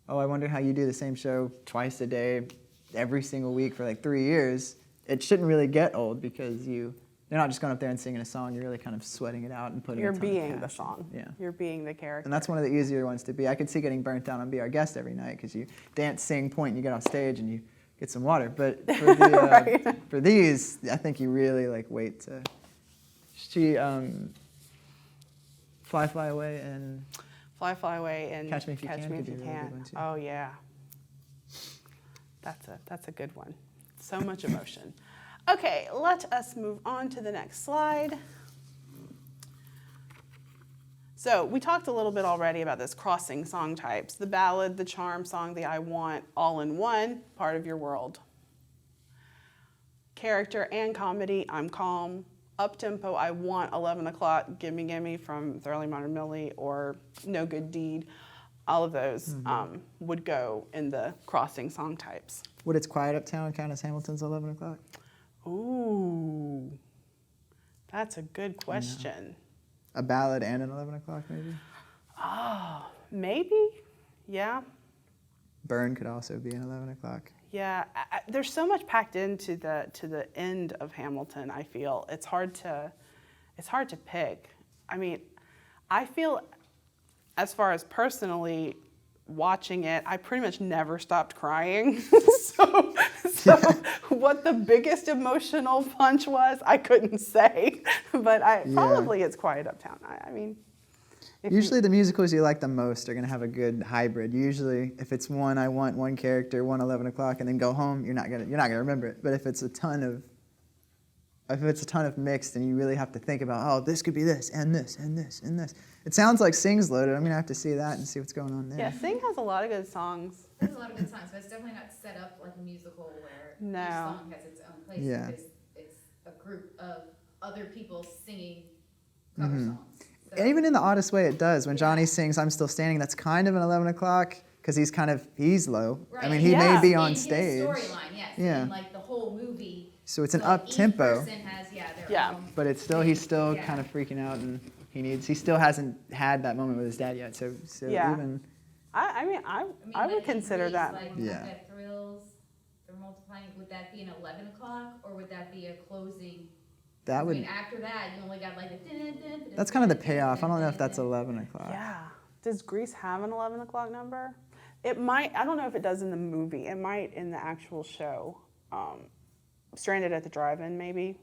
"Oh, I wonder how you do the same show twice a day, every single week for like 3 years." It shouldn't really get old, because you're not just going up there and singing a song. You're really kind of sweating it out and putting. You're a ton of being the passion. song. Yeah. You're being the character. And that's one of the easier ones to be. I could see getting burnt out on Be Our Guest every night, because you dance, sing, point, and you get off stage and you get some water. But for, Right. for these, I think you really wait to. She Fly Away and Fly Away and Catch Me If You Can Me could If be You a really good Can. one, too. Oh yeah, that's a good one. So much emotion. Okay, let us move on to the next slide. So we talked a little bit already about this crossing song types: the ballad, the charm song, the I want, all in one, part of your world. Character and comedy: I'm calm. Up tempo: I want, 11 o'clock, gimme from Thoroughly Modern Millie or No Good Deed. All of those would go in the crossing song types. Would It's Quiet Uptown count as Hamilton's 11 o'clock? Ooh, that's a good question. A ballad and an 11 o'clock maybe? Oh, maybe, yeah. Burn could also be an 11 o'clock. Yeah, there's so much packed into the end of Hamilton. I feel it's hard to pick. I mean, I feel, as far as personally watching it, I pretty much never stopped crying. so what the biggest emotional punch was, I couldn't say. But probably It's Quiet Uptown. I mean. Usually the musicals you like the most are going to have a good hybrid. Usually if it's one I want, one character, one 11 o'clock, and then go home, you're not gonna remember it. But if it's a ton of if it's a ton of mixed, then you really have to think about, oh, this could be this, and this, and this, and this. It sounds like Sing's loaded. I'm going to have to see that and see what's going on there. Yeah, Sing has a lot of good songs. There's a lot of good songs, but it's definitely not set up like a musical where No. each song has its own place. Yeah. Because it's a group of other people singing cover songs. So, And even in the oddest way, it does. When Johnny sings "I'm Still Standing," that's kind of an 11 o'clock because he's low. right. I mean, he Yeah. may be on in his stage, storyline, yes. Yeah. And like the whole movie. so it's an so up tempo. Each person has, their Yeah. own. But it's still he's still Yeah. kind of freaking out, and he still hasn't had that moment with his dad yet. So Yeah. even I mean, I would like, consider these, that. Like, Yeah. that thrills, they're multiplying. Would that be an 11 o'clock, or would that be a closing? that I would mean, after that, you only got like a. that's kind of the payoff. I don't know if that's 11 o'clock. Yeah. Does Grease have an 11 o'clock number? It might. I don't know if it does in the movie. It might in the actual show. Stranded at the Drive-In, maybe.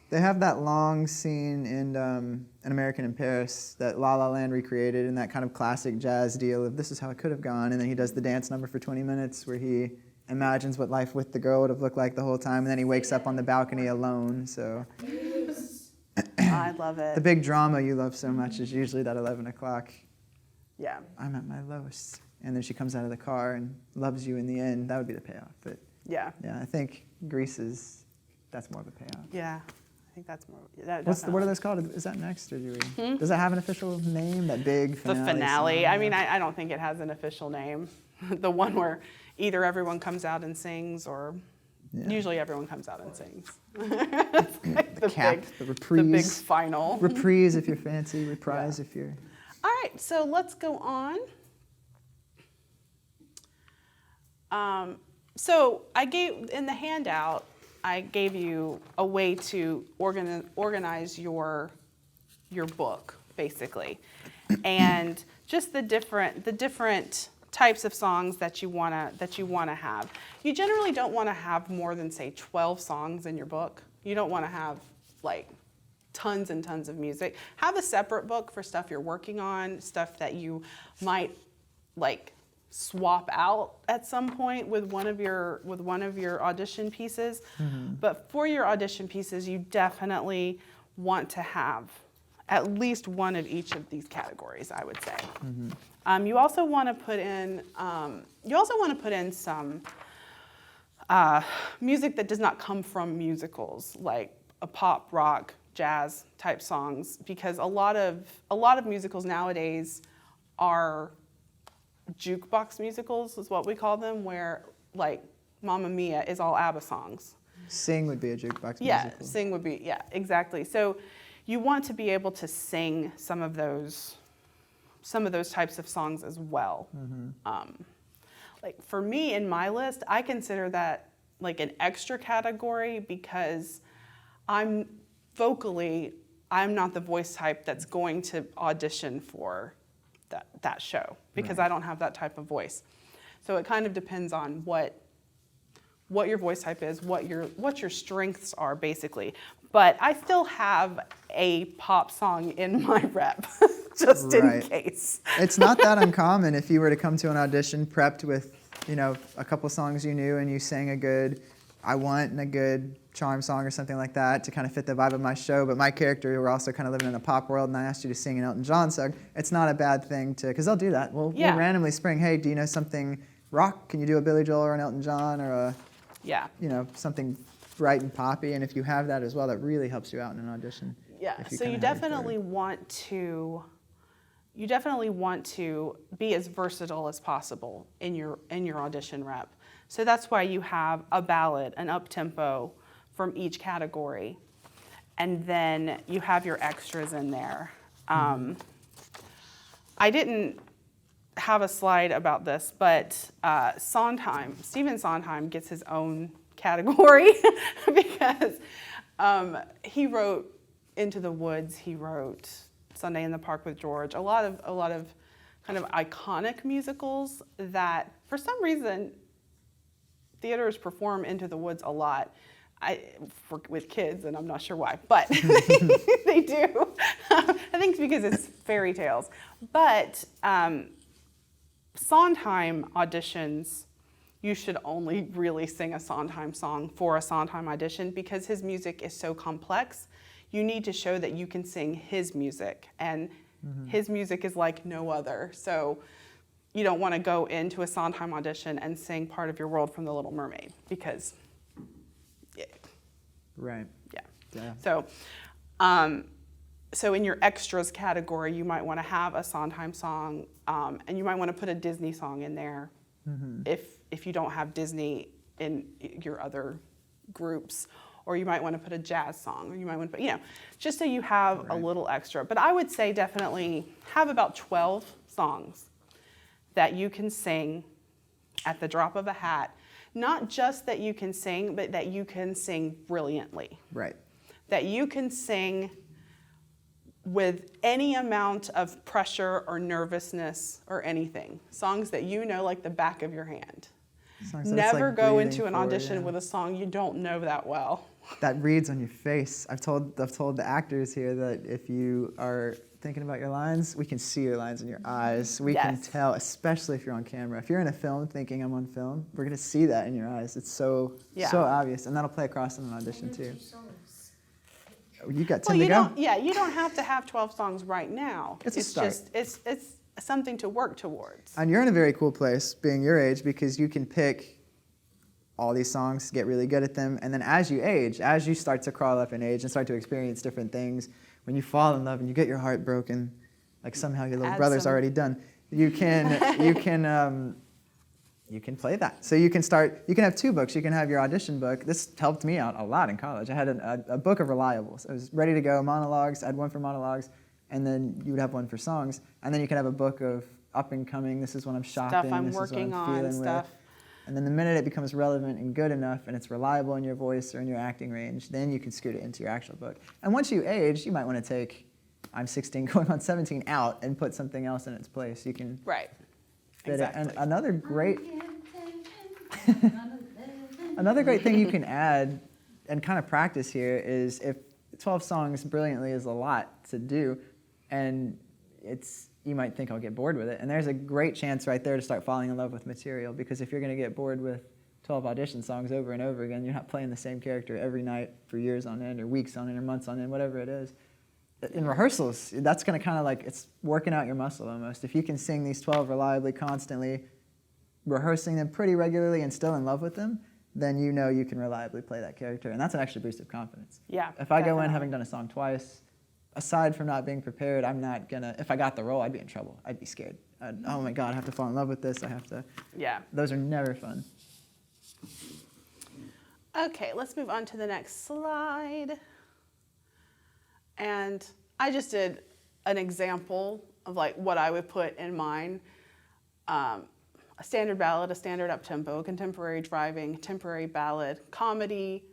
They have that long scene in An American in Paris that La La Land recreated in that kind of classic jazz deal of this is how it could have gone, and then he does the dance number for 20 minutes where he imagines what life with the girl would have looked like the whole time, and then he wakes up on the balcony alone. So I love it. the big drama you love so much is usually that 11 o'clock, Yeah. I'm at my lowest, and then she comes out of the car and loves you in the end. That would be the payoff. But Yeah. yeah, I think Grease that's more of a payoff. Yeah. I think that's more. That What are definitely. those called? Is that next, or do we? Does that have an official name? That big The finale. finale. song? I mean, I don't think it has an official name. The one where either everyone comes out and sings, or Yeah. usually everyone comes out and sings. the cap, the the big reprise, final. reprise if you're fancy, reprise if you're. All right, so let's go on. So I gave, in the handout, I gave you a way to organize your book, basically, and just the different types of songs that you wanna have. You generally don't want to have more than, say, 12 songs in your book. You don't want to have like tons and tons of music. Have a separate book for stuff you're working on, stuff that you might like swap out at some point with one of your audition pieces. But for your audition pieces, you definitely want to have at least one of each of these categories, I would say. You also want to put in some music that does not come from musicals, like a pop, rock, jazz type songs, because a lot of musicals nowadays are jukebox musicals, is what we call them, where like Mamma Mia is all ABBA songs. Sing would be a jukebox Yeah, musical. sing would be, yeah, exactly. So you want to be able to sing some of those types of songs as well. Like for me in my list, I consider that like an extra category because I'm not the voice type that's going to audition for that show because I don't have that type of voice. So it kind of depends on what your voice type is, what your strengths are basically. But I still have a pop song in my rep just in Right. case. It's not that uncommon if you were to come to an audition prepped with, a couple songs you knew and you sang a good I Want and a good charm song or something like that to kind of fit the vibe of my show. But my character, we're also kind of living in a pop world, and I asked you to sing an Elton John song. It's not a bad thing to, because they'll do that. We'll randomly spring, hey, do you know something rock? Can you do a Billy Joel or an Elton John or a, something bright and poppy? And if you have that as well, that really helps you out in an audition. Yeah, if you so kinda you have it definitely want to be as versatile as possible in your audition rep. So that's why you have a ballad, an up-tempo from each category. And then you have your extras in there. I didn't have a slide about this, but Stephen Sondheim gets his own category because he wrote Into the Woods, he wrote Sunday in the Park with George, a lot of kind of iconic musicals that for some reason theaters perform Into the Woods a lot with kids, and I'm not sure why, but they do. I think it's because it's fairy tales. But Sondheim auditions you should only really sing a Sondheim song for a Sondheim audition because his music is so complex. You need to show that you can sing his music, and his music is like no other. So you don't want to go into a Sondheim audition and sing Part of Your World from The Little Mermaid because, yeah. Right. Yeah. So in your extras category, you might want to have a Sondheim song, and you might want to put a Disney song in there if you don't have Disney in your other groups, or you might want to put a jazz song, or you might want to put, just so you have a little extra. But I would say definitely have about 12 songs that you can sing at the drop of a hat. Not just that you can sing, but that you can sing brilliantly. Right. That you can sing with any amount of pressure or nervousness or anything. Songs that you know like the back of your hand. Songs that Never it's like go breathing into an for, audition yeah. with a song you don't know that well. That reads on your face. I've told the actors here that if you are thinking about your lines, we can see your lines in your eyes. We can Yes. tell, especially if you're on camera. If you're in a film thinking I'm on film, we're gonna see that in your eyes. It's so obvious, and that'll play across in an audition too. You got 10 to go. You don't have to have 12 songs right now. It's a start. Just it's something to work towards. And you're in a very cool place, being your age, because you can pick all these songs, get really good at them, and then as you age, as you start to crawl up in age and start to experience different things, when you fall in love and you get your heart broken, like somehow your little brother's already done, you can play that. So you can have 2 books. You can have your audition book. This helped me out a lot in college. I had a book of reliables. I was ready to go, monologues. I had one for monologues, and then you would have one for songs. And then you can have a book of up and coming, this is what I'm shopping, Stuff I'm this working is what I'm on, feeling stuff. with. And then the minute it becomes relevant and good enough and it's reliable in your voice or in your acting range, then you can scoot it into your actual book. And once you age, you might want to take I'm 16 going on 17 out and put something else in its place. You can Right. fit Exactly. it. And another great thing you can add and kind of practice here is if 12 songs brilliantly is a lot to do, and you might think I'll get bored with it. And there's a great chance right there to start falling in love with material, because if you're going to get bored with 12 audition songs over and over again, you're not playing the same character every night for years on end or weeks on end or months on end, whatever it is. In rehearsals, that's going to kind of like, it's working out your muscle almost. If you can sing these 12 reliably, constantly, rehearsing them pretty regularly and still in love with them, then you know you can reliably play that character. And that's an extra boost of confidence. Yeah. If I go in definitely. having done a song twice, aside from not being prepared, I'm not gonna, if I got the role, I'd be in trouble. I'd be scared. Oh my God, I have to fall in love with this. I have to. Yeah. Those are never fun. Okay, let's move on to the next slide. And I just did an example of like what I would put in mine. A standard ballad, a standard up-tempo, contemporary driving, contemporary ballad, comedy,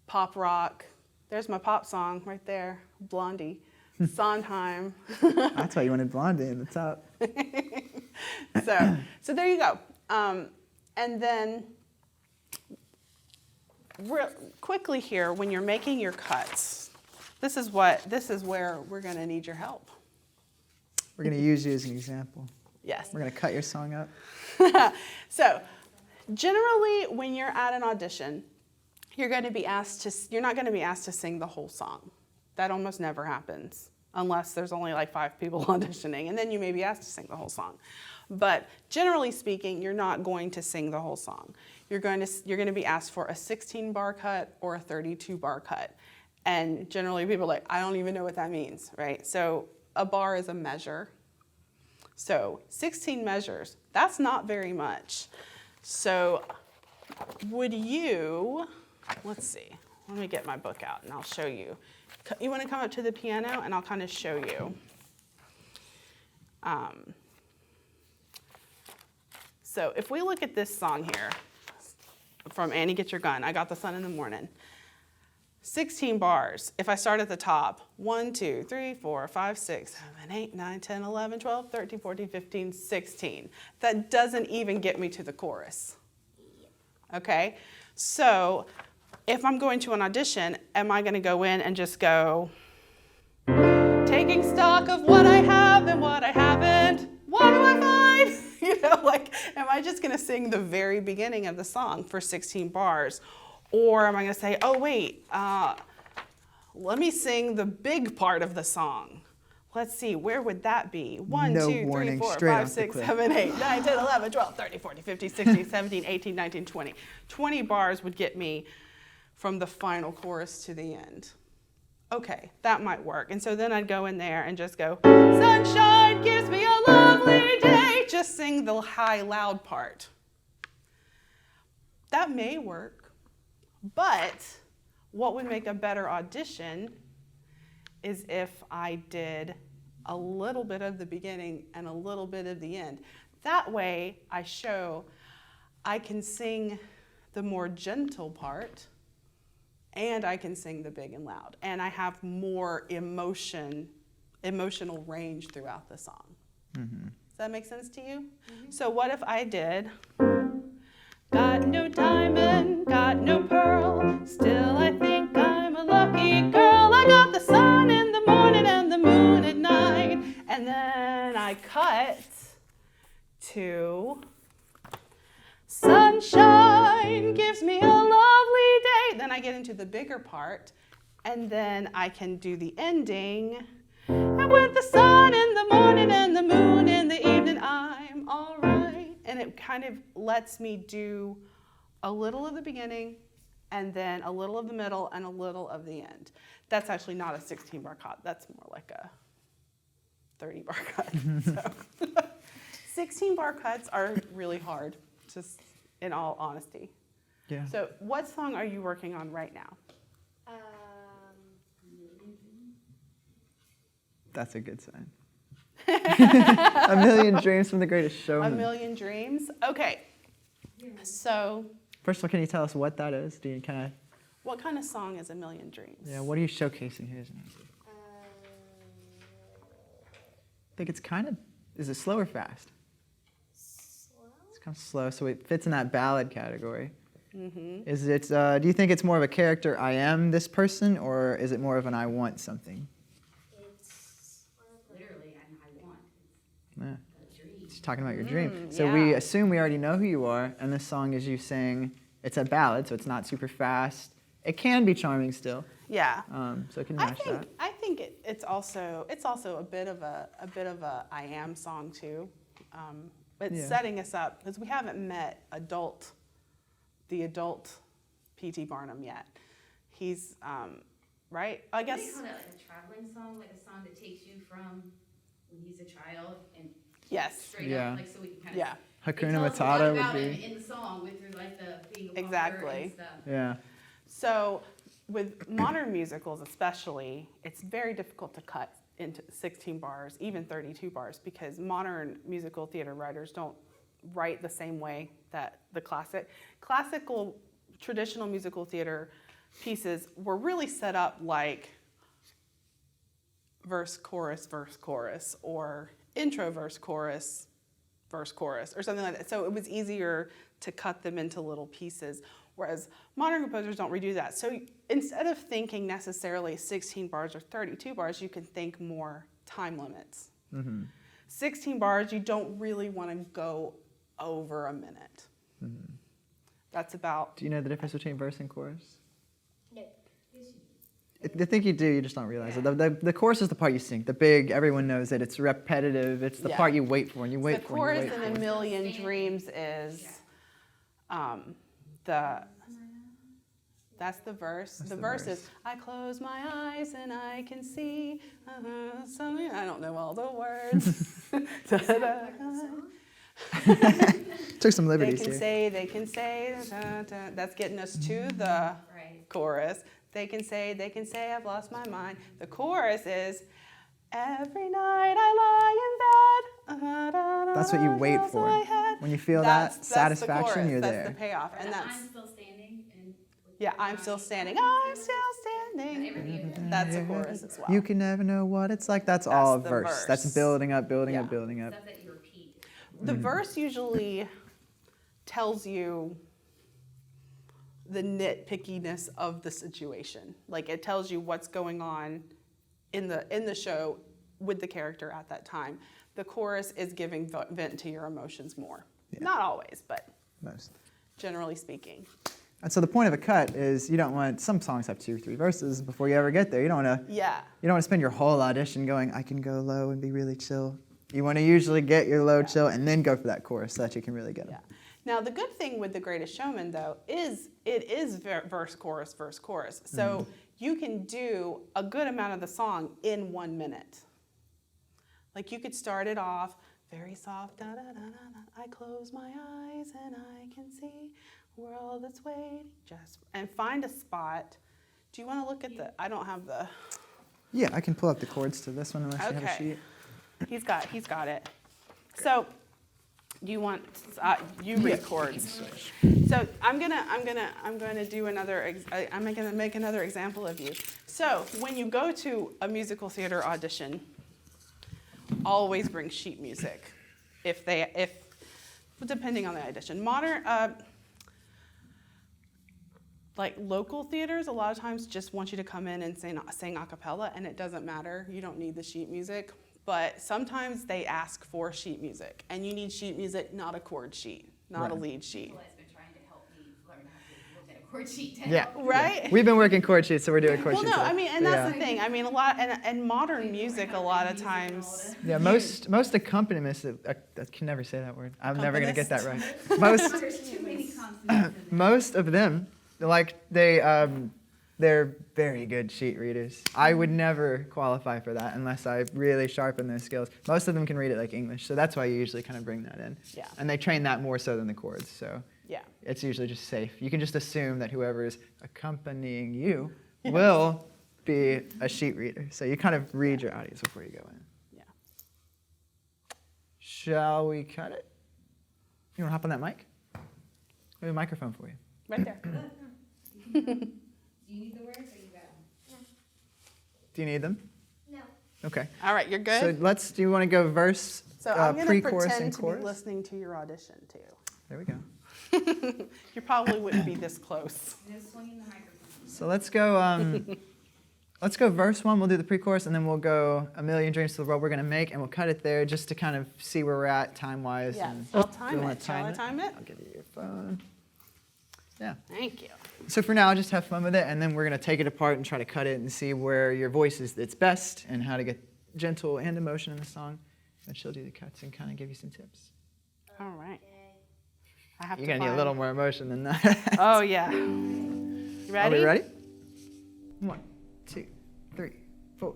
pop rock. There's my pop song right there, Blondie, Sondheim. That's why you wanted Blondie in the top. So there you go. And then quickly here, when you're making your cuts, this is where we're going to need your help. We're going to use you as an example. Yes. We're going to cut your song up. So generally, when you're at an audition, you're not going to be asked to sing the whole song. That almost never happens unless there's only like 5 people auditioning, and then you may be asked to sing the whole song. But generally speaking, you're not going to sing the whole song. You're going to be asked for a 16-bar cut or a 32-bar cut. And generally people are like, I don't even know what that means, right? So a bar is a measure. So 16 measures, that's not very much. So would you, let's see, let me get my book out and I'll show you. You want to come up to the piano and I'll kind of show you. So if we look at this song here from Annie Get Your Gun, I Got the Sun in the Morning. 16 bars. If I start at the top, 1, 2, 3, 4, 5, 6, 7, 8, 9, 10, 11, 12, 13, 14, 15, 16. That doesn't even get me to the chorus. Okay? So if I'm going to an audition, am I going to go in and just go, taking stock of what I have and what I haven't, what do I find? You know, like, am I just going to sing the very beginning of the song for 16 bars? Or am I going to say, oh, wait, let me sing the big part of the song. Let's see, where would that be? 1, No 2, 3, warning, 4, straight 5, off the 6, cliff. 7, 8, 9, 10, 11, 12, 13, 14, 15, 16, 17, 18, 19, 20. 20 bars would get me from the final chorus to the end. Okay, that might work. And so then I'd go in there and just go, sunshine gives me a lovely day. Just sing the high, loud part. That may work, but what would make a better audition is if I did a little bit of the beginning and a little bit of the end. That way I show I can sing the more gentle part and I can sing the big and loud. And I have more emotional range throughout the song. Mm-hmm. Does that make sense to you? So what if I did, got no diamond, got no pearl, still I think I'm a lucky girl. I got the sun in the morning and the moon at night. And then I cut to sunshine gives me a lovely day. Then I get into the bigger part, and then I can do the ending. And with the sun in the morning and the moon in the evening, I'm all right. And it kind of lets me do a little of the beginning, and then a little of the middle, and a little of the end. That's actually not a 16-bar cut. That's more like a 30-bar cut. So 16-bar cuts are really hard, just in all honesty. Yeah. So what song are you working on right now? That's a good sign. A Million Dreams from The Greatest A Showman. Million Dreams? Okay. So First of all, can you tell us what that is? Do you kind of, what kind of song is A Million Dreams? yeah, what are you showcasing here? I think it's kind of, is it slow or fast? Slow? It's kind of slow, so it fits in that ballad category. Mm-hmm. Is it, do you think it's more of a character, I am this person, or is it more of an I want something? It's Literally, I want. Yeah. It's a dream. It's talking about your dream. So yeah. we assume we already know who you are, and this song is you saying, it's a ballad, so it's not super fast. It can be charming still, Yeah. so it can I match think that. I think it's also a bit of a I am song too. It's Yeah. setting us up because we haven't met the adult P.T. Barnum yet. He's right. I They guess call it like a traveling song, like a song that takes you from when he's a child and yes. straight Yeah. up, like so we can kind of. Yeah. Hakuna It tells a lot Matata about would him be, in the song with through like the being a walker Exactly. and stuff. yeah. So with modern musicals especially, it's very difficult to cut into 16 bars, even 32 bars, because modern musical theater writers don't write the same way that the classical traditional musical theater pieces were really set up like verse, chorus, or intro, verse, chorus, or something like that. So it was easier to cut them into little pieces, whereas modern composers don't redo that. So instead of thinking necessarily 16 bars or 32 bars, you can think more time limits. Mm-hmm. 16 bars, you don't really want to go over a minute. Mm-hmm. That's about, Do you know the difference between verse and chorus? no. I think you do, you just don't realize it. The chorus is the part you sing. The big, everyone knows it. It's repetitive. It's the Yeah. part you wait for, and you the wait for, and chorus you wait in for. A Million Dreams is that's the verse. That's The the verse verse. is, I close my eyes and I can see something. I don't know all the words. Da-da-da. Took some They liberties can here. say, da-da-da. That's getting us to the Right. chorus. They can say, I've lost my mind. The chorus is, every night I lie in bed. That's what you wait fills for. my head. When you feel That's that the satisfaction, chorus. you're That's there. the payoff, and that's I'm still standing and. yeah. I'm still standing. I'm still standing. Everything. That's a chorus as well. You can never know what it's like. That's all the verse. That's verse. building up, building Yeah. up, building up. Stuff that you repeat. The verse usually tells you the nitpickiness of the situation. Like it tells you what's going on in the show with the character at that time. The chorus is giving vent to your emotions more. Not always, but Most. generally speaking. And so the point of a cut is you don't want, some songs have 2 or 3 verses before you ever get there. You don't want to Yeah. spend your whole audition going, I can go low and be really chill. You want to usually get your low chill and then go for that chorus so that you can really get them. Yeah. Now, the good thing with The Greatest Showman, though, is it is verse, chorus, verse, chorus. So you can do a good amount of the song in 1 minute. Like you could start it off very soft, da da da da da. I close my eyes and I can see world that's waiting just, and find a spot. Do you want to look at the? I don't have the. Yeah, I can pull up the chords to this one unless you have a Okay. sheet. He's got it. So, do you want you read chords? So I'm gonna do another. I'm gonna make another example of you. So when you go to a musical theater audition, always bring sheet music, if depending on the audition. Modern. Like local theaters, a lot of times just want you to come in and sing a cappella, and it doesn't matter. You don't need the sheet music. But sometimes they ask for sheet music, and you need sheet music, not a chord sheet, not a Right. lead sheet. Nicoli's been trying to help me learn how to look at a chord sheet. Yeah. Right? We've been working chord sheets, so we're doing chord Well, sheets. no, today. I mean, and that's Yeah. the thing. I mean, a lot, and modern music, a lot of times. Yeah, most accompanimists, I can never say that word. I'm never going to get that right. Most There's too many consonants in there. most of them, like they're very good sheet readers. I would never qualify for that unless I really sharpen those skills. Most of them can read it like English, so that's why you usually kind of bring that in. Yeah. And they train that more so than the chords, so Yeah. it's usually just safe. You can just assume that whoever is accompanying you will be a sheet reader. So you kind of read your audience before you go in. Yeah. Shall we cut it? You want to hop on that mic? We have a microphone for you. Right there. Do you need the words or you got them? Do you need them? No. Okay. All right, you're good. So do you want to go verse, So I'm going to pre-chorus, and pretend to be chorus? listening to your audition too. There we go. You probably wouldn't be this close. Just swinging the microphone. So let's go verse 1. We'll do the pre-chorus, and then we'll go A Million Dreams to the World We're Gonna Make, and we'll cut it there just to kind of see where we're at time-wise. Yeah, and I'll do time you wanna it. Shall I time it? I'll give you your phone. Yeah. Thank you. So for now, just have fun with it, and then we're gonna take it apart and try to cut it and see where your voice is its best and how to get gentle and emotion in the song. And she'll do the cuts and kind of give you some tips. All right. Okay. I have You're to gonna need a find- little more emotion than that. Oh yeah. You ready? Are we ready? 1, 2, 3, 4.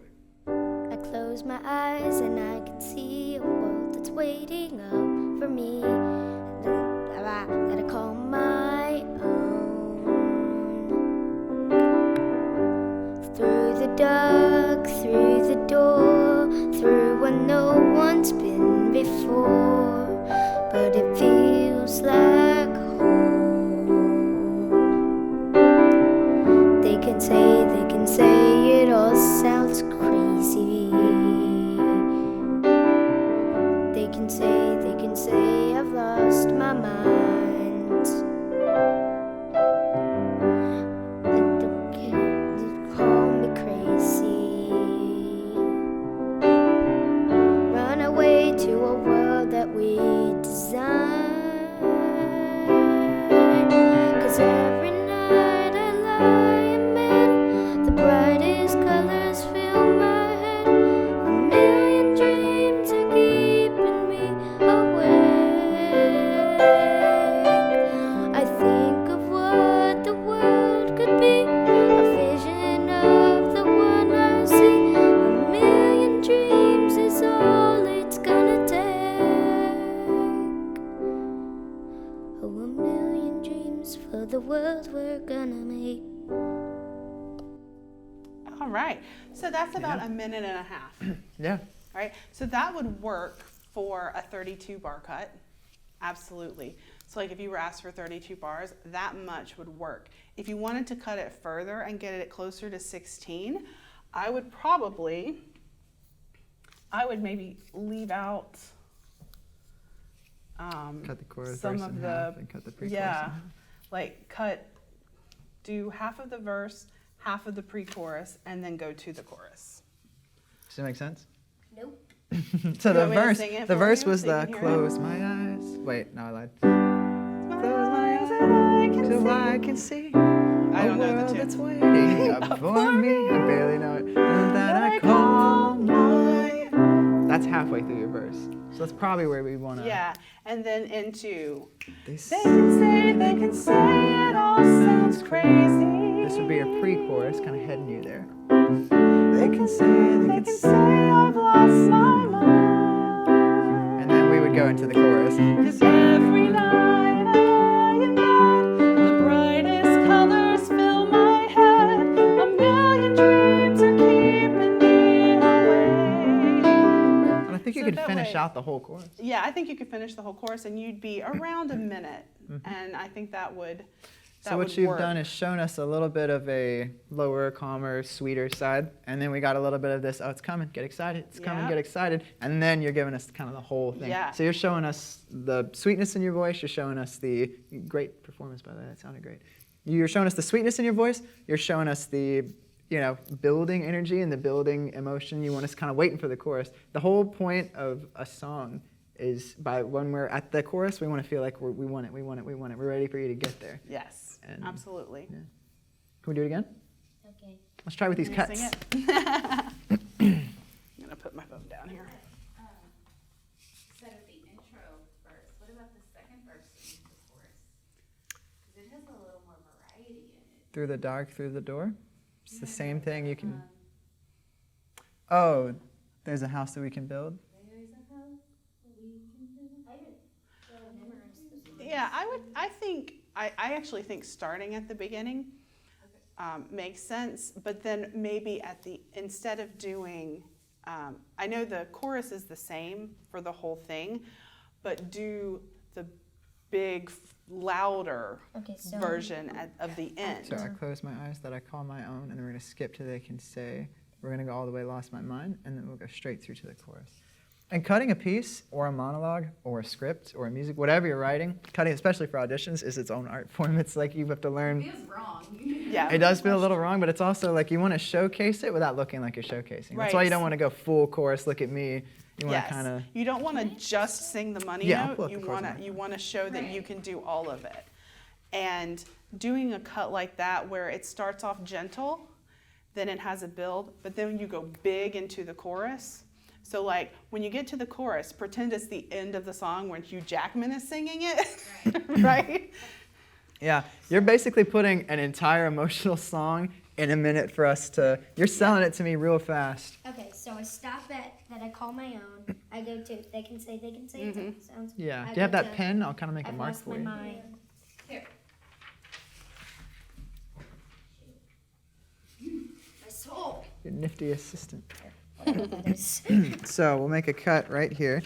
I close my eyes and I can see a world that's waiting up for me that I call my own. Through the dark, through the door, through where no one's been before, but it feels like home. They can say it all sounds crazy. They can say I've lost my mind. They call me crazy. Run away to a world that we designed. 'Cause every night I lie in bed, the brightest colors fill my head. A million dreams are keeping me awake. I think of what the world could be, a vision of the one I see. A million dreams is all it's gonna take. Oh, a million dreams for the world we're gonna make. All right. So that's about Yeah. a minute and a half. Yeah. All right. So that would work for a 32 bar cut. Absolutely. So like if you were asked for 32 bars, that much would work. If you wanted to cut it further and get it closer to 16, I would maybe leave out Cut the chorus some verse of in the half and cut the pre-chorus in yeah, half. like do half of the verse, half of the pre-chorus, and then go to the chorus. Does that make sense? Nope. So You the want me to verse, sing it the for verse you was so you the can hear it? close my eyes. Wait, no, I lied. Close my eyes and I can So see. I can see I a don't know the world tune. that's waiting up for me. I barely know it. And that I call my. That's halfway through your verse. So that's probably where we want to. Yeah, and then into. This They can say it all sounds crazy. would be your pre-chorus, kind of heading you there. They can say I've lost my mind. And then we would go into the chorus. 'Cause every night I lie in bed, the brightest colors fill my head. A million dreams are keeping me awake. And I think you So could that finish way- out the whole chorus. Yeah, I think you could finish the whole chorus and you'd be around a minute. And I think that would So what you've done is shown us a little bit of a lower, calmer, sweeter side, and then we got a little bit of this, oh, it's coming, get excited, it's coming, Yeah. get excited, and then you're giving us kind of the whole thing. Yeah. So you're showing us the sweetness in your voice, you're showing us the, great performance by the way, that sounded great. You're showing us the sweetness in your voice, you're showing us the, building energy and the building emotion, you want us kind of waiting for the chorus. The whole point of a song is when we're at the chorus, we want to feel like we want it, we're ready for you to get there. Yes, And- absolutely. Yeah. Can we do it again? Okay. Let's try with these Can you cuts. sing it? I'm going to put my phone down here. Instead of the intro verse, what about the second verse and the chorus? Because it has a little more variety in it. Through the dark, through the door. It's the same thing you can. Oh, there's a house that we can build. There's a house we can build. I didn't memorize this one. Yeah, I actually think starting at the beginning makes sense, but then maybe instead of doing, I know the chorus is the same for the whole thing, but do the big, louder Okay, so version of the end. So I close my eyes that I call my own, and then we're going to skip to they can say. We're going to go all the way lost my mind, and then we'll go straight through to the chorus. And cutting a piece or a monologue or a script or a music, whatever you're writing, cutting, especially for auditions, is its own art form. It's like you have to learn. It feels wrong. Yeah. It does feel a little wrong, but it's also like you want to showcase it without looking like you're showcasing. That's why you don't want to go full chorus, look at me. You want Yes. to kind of. You don't want to just sing the money Yeah, I'll note. pull up the chorus now. You want to show that you can do all of it. And doing a cut like that where it starts off gentle, then it has a build, but then you go big into the chorus. So like when you get to the chorus, pretend it's the end of the song when Hugh Jackman is singing it, right? Yeah, you're basically putting an entire emotional song in a minute for us to. You're selling it to me real fast. Okay, so I stop at that I call my own. I go to they can say it sounds. Yeah. I Do you have go that to, pen? I'll kind of make a I've mark lost for my you. mind. Here. My soul. Your nifty assistant. Whatever that is. So we'll make a cut right here.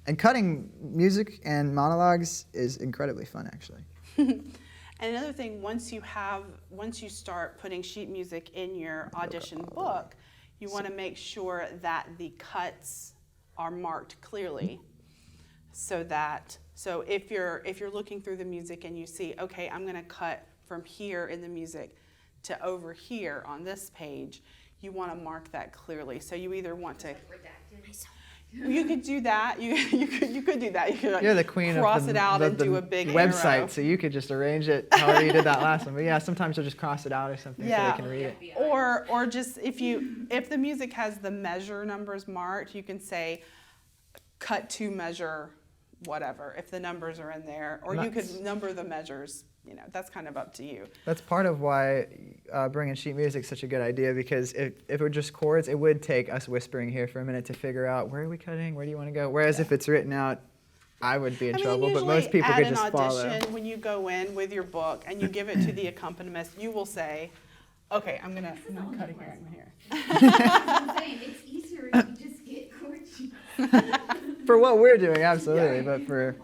And cutting music and monologues is incredibly fun, actually. And another thing, once you start putting sheet music in your audition book, you want to make sure that the cuts are marked clearly, so if you're looking through the music and you see, okay, I'm going to cut from here in the music to over here on this page, you want to mark that clearly. So you either want to. You could do that. You could do that. You could You're the queen cross of it out and do a big website, arrow. so you could just arrange it however you did that last one. But yeah, sometimes you'll just cross it out or something so Yeah. they can read it. Or just if the music has the measure numbers marked, you can say cut to measure whatever if the numbers are in there, or you could number the measures. That's kind of up to you. That's part of why bringing sheet music is such a good idea, because if it were just chords, it would take us whispering here for a minute to figure out where are we cutting, where do you want to go. Whereas if it's written out, I would be in trouble, but most people could just follow. At an audition, when you go in with your book and you give it to the accompanist, you will say, okay, I'm gonna cut it here, I'm here. I'm saying it's easier if you just get chord sheets. For what we're doing, absolutely, but for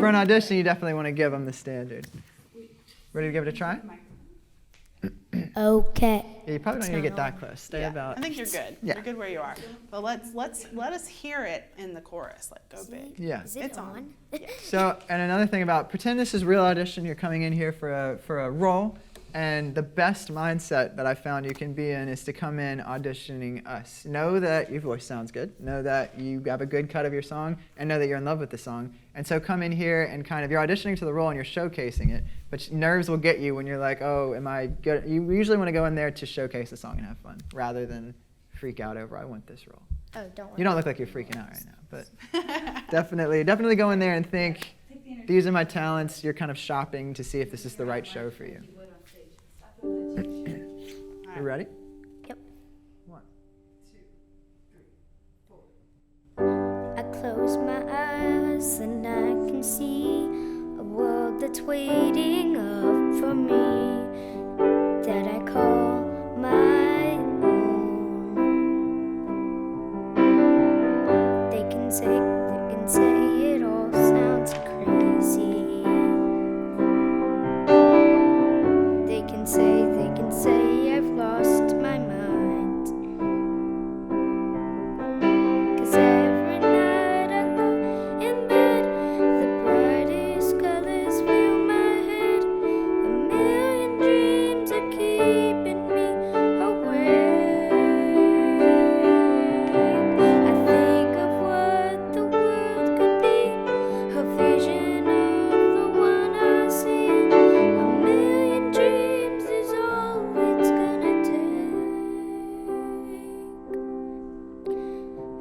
an audition, you definitely want to give them the standard. Ready to give it a try? Okay. Yeah, you probably don't need to get not that close. Stay Yeah, about. I think you're good. Yeah. You're good where you are. But let us hear it in the chorus. Like, go big. Yeah. Is it It's on? on. So, and another thing about pretend this is real audition. You're coming in here for a role. And the best mindset that I found you can be in is to come in auditioning us. Know that your voice sounds good, know that you have a good cut of your song, and know that you're in love with the song. And so come in here and kind of, you're auditioning to the role and you're showcasing it, but nerves will get you when you're like, oh, am I good? You usually want to go in there to showcase the song and have fun, rather than freak out over, I want this role. Oh, don't worry. You don't look like you're freaking out right now, but definitely go in there and think, these are my talents. You're kind of shopping to see if this is the right show for you. You ready? Yep. 1, 2, 3, 4. I close my eyes and I can see a world that's waiting up for me that I call my own. They can say it all sounds crazy. They can say I've lost my mind. 'Cause every night I lie in bed, the brightest colors fill my head. A million dreams are keeping me awake. I think of what the world could be, a vision of the one I see. A million dreams is all it's gonna take.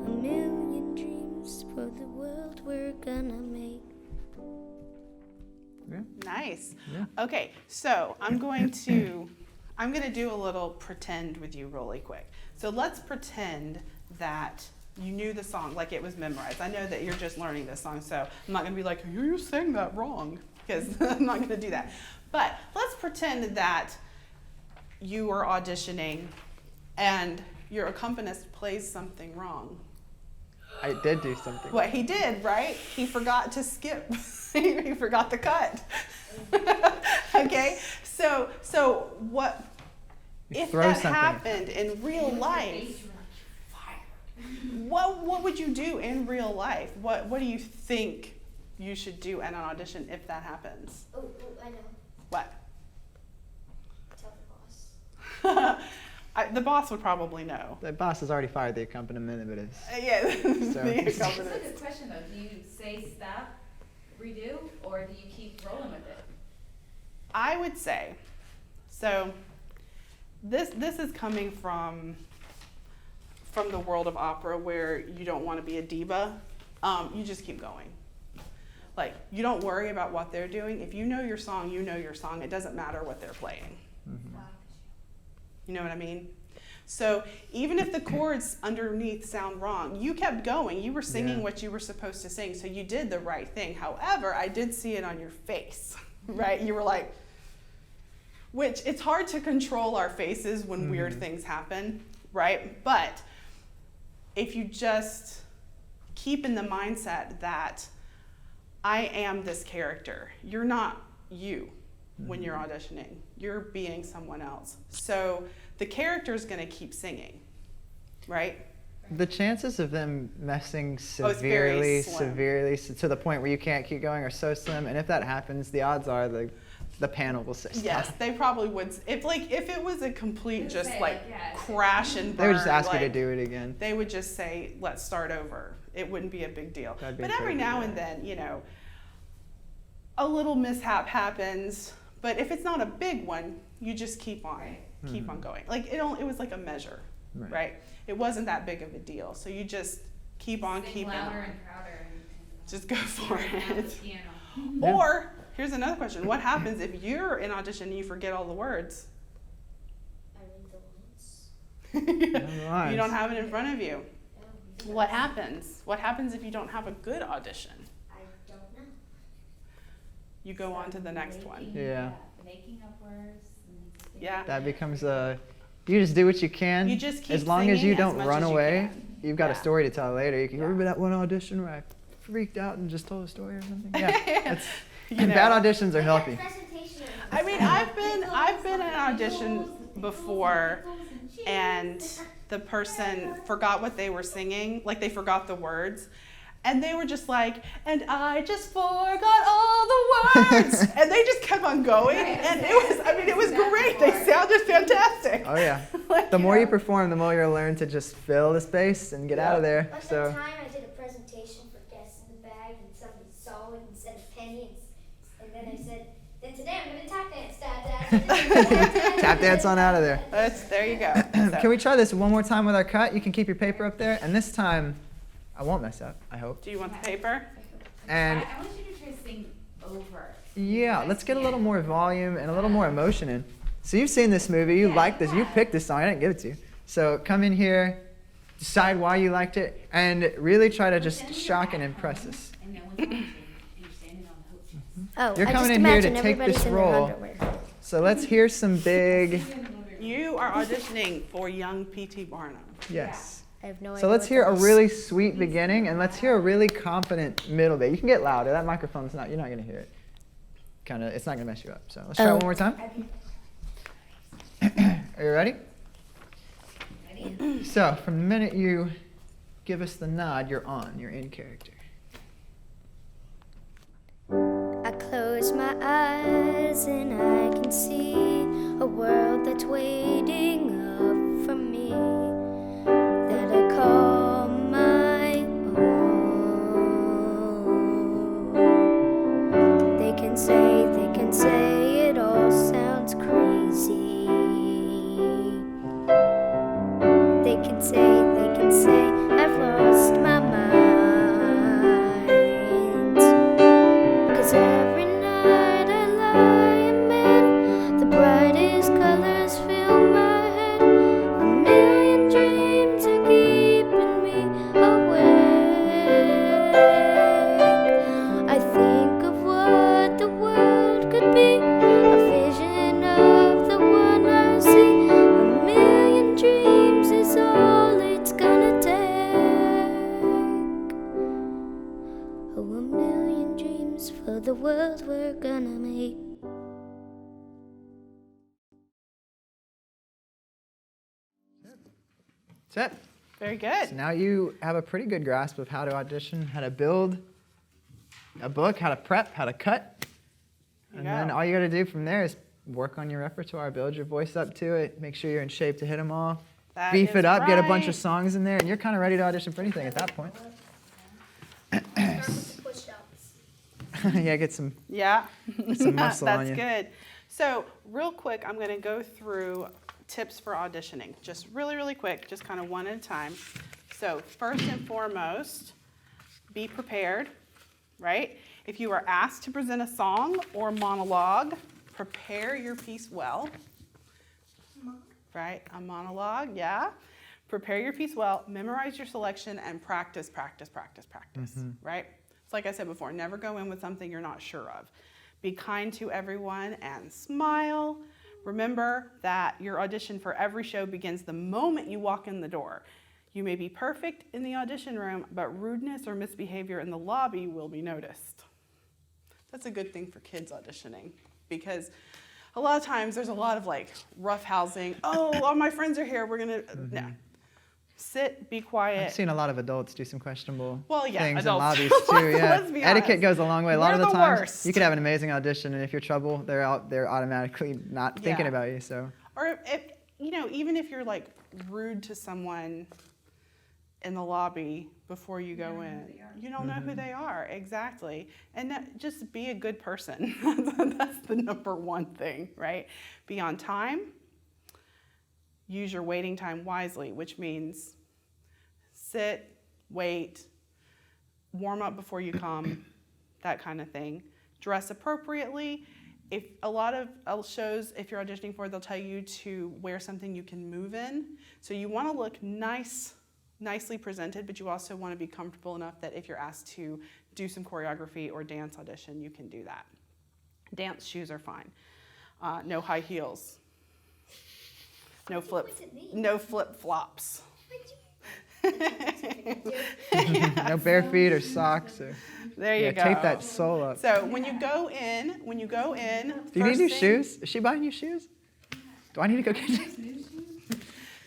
A million dreams for the world we're gonna make. Yeah. Nice. Yeah. Okay, so I'm going to do a little pretend with you really quick. So let's pretend that you knew the song, like it was memorized. I know that you're just learning this song, so I'm not gonna be like, you sang that wrong, because I'm not gonna do that. But let's pretend that you are auditioning and your accompanist plays something wrong. I did do something. What he did, right? He forgot to skip. He forgot the cut. Okay, so what You if throw that something. happened in real life? What would you do in real life? What do you think you should do at an audition if that happens? Oh, I know. What? Tell the boss. The boss would probably know. The boss has already fired the accompaniment of it is. Yeah. So- the It's a accompanist. good question though. Do you say stop, redo, or do you keep rolling with it? I would say, so this is coming from the world of opera where you don't want to be a diva. You just keep going. Like, you don't worry about what they're doing. If you know your song, you know your song. It doesn't matter what they're playing. You know what I mean? So even if the chords underneath sound wrong, you kept going. You were singing Yeah. what you were supposed to sing, so you did the right thing. However, I did see it on your face, right? You were like, which it's hard to control our faces when weird things happen, right? But if you just keep in the mindset that I am this character, you're not you when you're auditioning. You're being someone else. So the character is going to keep singing, right? The chances of them messing Oh, it's very severely slim. to the point where you can't keep going are so slim. And if that happens, the odds are the panel will say stop. Yes, they probably would. If it was a complete Would just say, like yeah, crash and burn, They would just ask you to like, do it again. they would just say, let's start over. It wouldn't be a big deal. That'd be But every crazy, now yeah. and then, you know, a little mishap happens. But if it's not a big one, you just keep on, keep on going. Like it was like a measure, Right. right? It wasn't that big of a deal. So you just keep on Sing keeping louder on. and prouder and Just go for on the it. piano. Yeah. Or here's another question: what happens if you're in audition and you forget all the words? I read the lines. You don't have it in front of you. What happens? What happens if you don't have a good audition? I don't know. You go on to the next one. Yeah. Making up words. And Yeah. That becomes you just do what you can. You just keep as long as you singing as don't much run as you away, can. you've got a Yeah. story to tell later. You can Yeah. remember that one audition where I freaked out and just told a story or something. Yeah. You And know. bad auditions are healthy. I mean, I've been in an audition before, and the person forgot what they were singing, like they forgot the words, And they were just like, and I just forgot all the words. And they just kept on going. And it was great. They sounded fantastic. Oh yeah. Like, The more know. you perform, the more you'll learn to just fill the space and get out of there. Like So that time I did a presentation for Guests in the Bag and somebody saw it and said a penny and then I said, then today I'm going to tap dance. tap dance on out of there. There you go. Can we try this one more time with our cut? You can keep your paper up there, and this time I won't mess up, I hope. Do you want the paper? And I want you to try to sing over. yeah, let's get a little more volume and a little more emotion in. So you've seen this movie, you like this, you picked this song, I didn't give it to you. So come in here, decide why you liked it, and really try to just shock and impress us. And then when you're standing on the hook. Oh, You're I coming just in here to imagine take everybody's this in their role. underwear. So let's hear some big, You are auditioning for young P.T. Barnum. yes. I have no idea. So let's what hear that a is. really sweet beginning, and let's hear a really confident middle bit. You can get louder. That microphone's not, you're not going to hear it. It's not going to mess you up. So let's try Oh. one more time. Are you ready? So from the minute you give us the nod, you're on. You're in character. I close my eyes and I can see a world that's waiting up for me that I call my own. They can say it all sounds crazy. They can say I've lost my mind. 'Cause every night I lie in bed, the brightest colors fill my head. A million dreams are keeping me awake. I think of what the world could be, a vision of the one I see. A million dreams is all it's gonna take. Oh, a million dreams for the world we're gonna make. That's it. Very good. So now you have a pretty good grasp of how to audition, how to build a book, how to prep, how to cut. There And you then go. all you got to do from there is work on your repertoire, build your voice up to it, make sure you're in shape to hit them all, That beef is it up, get a bunch right. of songs in there, and you're kind of ready to audition for anything at that point. Yeah, get some Yeah. some muscle on That's you. good. So real quick, I'm going to go through tips for auditioning. Just really, really quick, just kind of one at a time. So first and foremost, be prepared, right? If you are asked to present a song or monologue, prepare your piece well. Right? A monologue, yeah. Prepare your piece well, memorize your selection, and practice, practice, practice, practice, right? So like I said before, never go in with something you're not sure of. Be kind to everyone and smile. Remember that your audition for every show begins the moment you walk in the door. You may be perfect in the audition room, but rudeness or misbehavior in the lobby will be noticed. That's a good thing for kids auditioning, because a lot of times there's a lot of like rough housing. Oh, all my friends are here. We're gonna no. Sit, be quiet. I've seen a lot of adults do some questionable Well, yeah, things adults. in lobbies too. Yeah, Let's be etiquette honest. goes a long way. A lot of We're the the times worst. you could have an amazing audition, and if you're trouble, they're automatically not thinking Yeah. about you. So Or if, even if you're like rude to someone in the lobby before you go in, you don't know who they are exactly, and just be a good person. That's the number one thing, right? Be on time. Use your waiting time wisely, which means sit, wait, warm up before you come, that kind of thing. Dress appropriately. If a lot of shows, if you're auditioning for, they'll tell you to wear something you can move in. So you want to look nicely presented, but you also want to be comfortable enough that if you're asked to do some choreography or dance audition, you can do that. Dance shoes are fine. No high heels. No flip-flops. no bare feet or socks. Or, There you go. tape that sole up. So when you go in, Do you first need new thing- shoes? Is she buying you shoes? Do I need to go get you?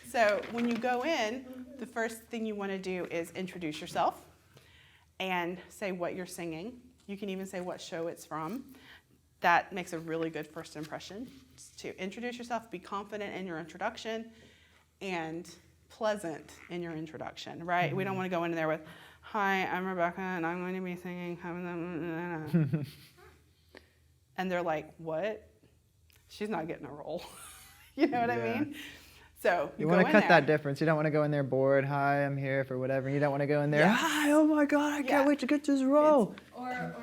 So when you go in, the first thing you want to do is introduce yourself and say what you're singing. You can even say what show it's from. That makes a really good first impression. Just to introduce yourself, be confident in your introduction, and pleasant in your introduction, right? Mm-hmm. We don't want to go in there with, "Hi, I'm Rebecca, and I'm going to be singing." And they're like, "What? She's not getting a role." You know what I mean? So you want to cut that difference. You don't want to go in there bored. "Hi, I'm here for whatever." You don't want to go in there, "Hi, oh my God, I can't wait to get this role." I'm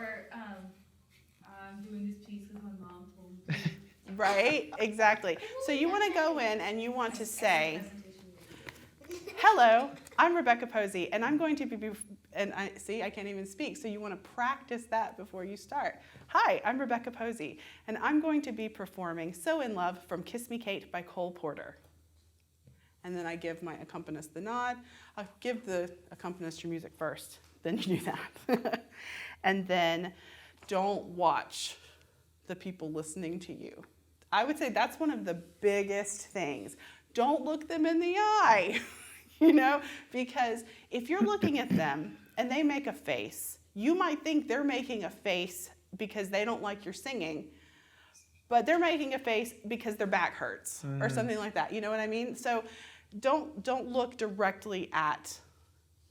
doing this piece because my mom told me to. Right, exactly. So you want to go in and you want to say, "Hello, I'm Rebecca Posey, and I'm going to be," and I can't even speak. So you want to practice that before you start. "Hi, I'm Rebecca Posey, and I'm going to be performing So in Love from Kiss Me Kate by Cole Porter." And then I give my accompanist the nod. I'll give the accompanist your music first, then you do that. And then don't watch the people listening to you. I would say that's one of the biggest things. Don't look them in the eye, because if you're looking at them and they make a face, you might think they're making a face because they don't like your singing, but they're making a face because their back hurts or something like that. You know what I mean? So don't look directly at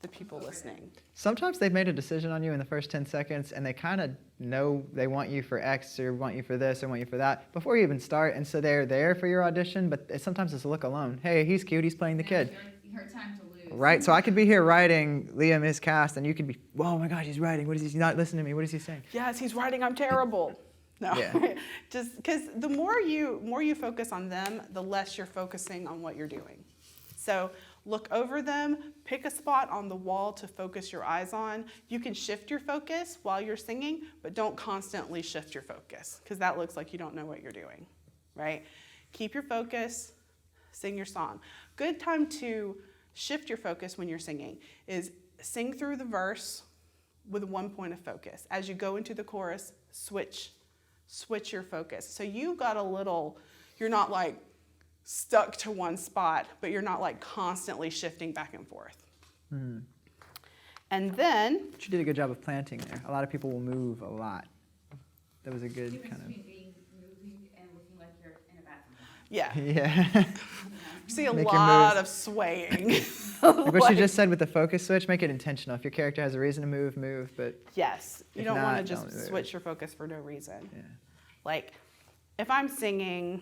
the people listening. Sometimes they've made a decision on you in the first 10 seconds, and they kind of know they want you for X or want you for this or want you for that before you even start, and so they're there for your audition, but sometimes it's a look alone. "Hey, he's cute, he's playing the kid." Your time to lose. Right, so I could be here writing Liam is cast, and you could be, "Whoa, my gosh, he's writing. What is he not listening to me? What is he saying?" "Yes, he's writing, I'm terrible." No, Yeah. Just because the more you focus on them, the less you're focusing on what you're doing. So look over them, pick a spot on the wall to focus your eyes on. You can shift your focus while you're singing, but don't constantly shift your focus, because that looks like you don't know what you're doing, right? Keep your focus, sing your song. Good time to shift your focus when you're singing is sing through the verse with one point of focus. As you go into the chorus, switch your focus. So you got you're not like stuck to one spot, but you're not like constantly shifting back and forth. Mm. And then... But you did a good job of planting there. A lot of people will move a lot. That was a good kind of... Between moving and looking like you're in a bathroom. Yeah. Yeah. You see a Make lot of swaying. Like what you just said with the focus switch, make it intentional. If your character has a reason to move, but... Yes. You If don't want to not, just don't move. switch your focus for no reason. Yeah. Like, if I'm singing,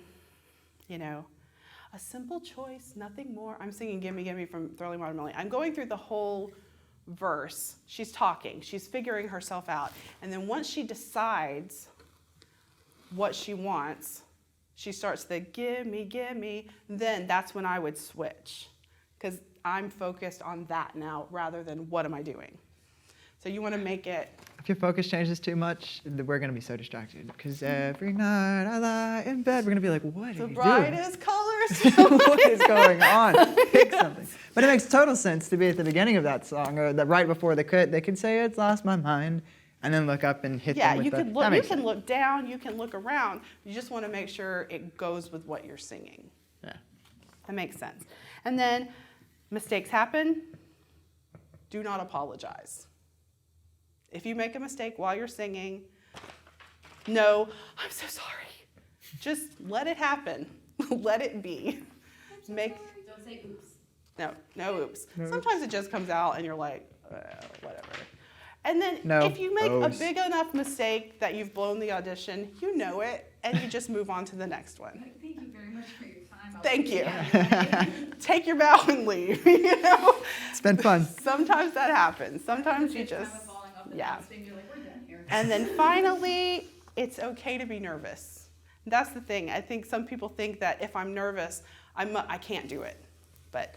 a simple choice, nothing more. I'm singing Gimme Gimme from Thrilling Watermelon. I'm going through the whole verse. She's talking. She's figuring herself out. And then once she decides what she wants, she starts the gimme, gimme. Then that's when I would switch, because I'm focused on that now rather than what am I doing. So you want to make it... If your focus changes too much, we're going to be so distracted. Because every night I lie in bed, we're going to be like, what are you doing? The brightest colors. What is going on? Pick something. But it makes total sense to be at the beginning of that song, or right before they could say, "It's lost my mind," and then look up and hit them with you the... can look. You can look down. You can look around. You just want to make sure it goes with what you're singing. Yeah. That makes sense. And then mistakes happen. Do not apologize. If you make a mistake while you're singing, no, "I'm so sorry." Just let it happen. Let it be. Don't say oops. No oops. No Sometimes it just comes out and you're like, whatever. And then No if you make a oops. big enough mistake that you've blown the audition, you know it, and you just move on to the next one. Thank you very much for your time. Thank you. Take your bow and leave. It's been fun. Sometimes that happens. Sometimes you just, yeah. And then finally, it's okay to be nervous. That's the thing. I think some people think that if I'm nervous, I can't do it. But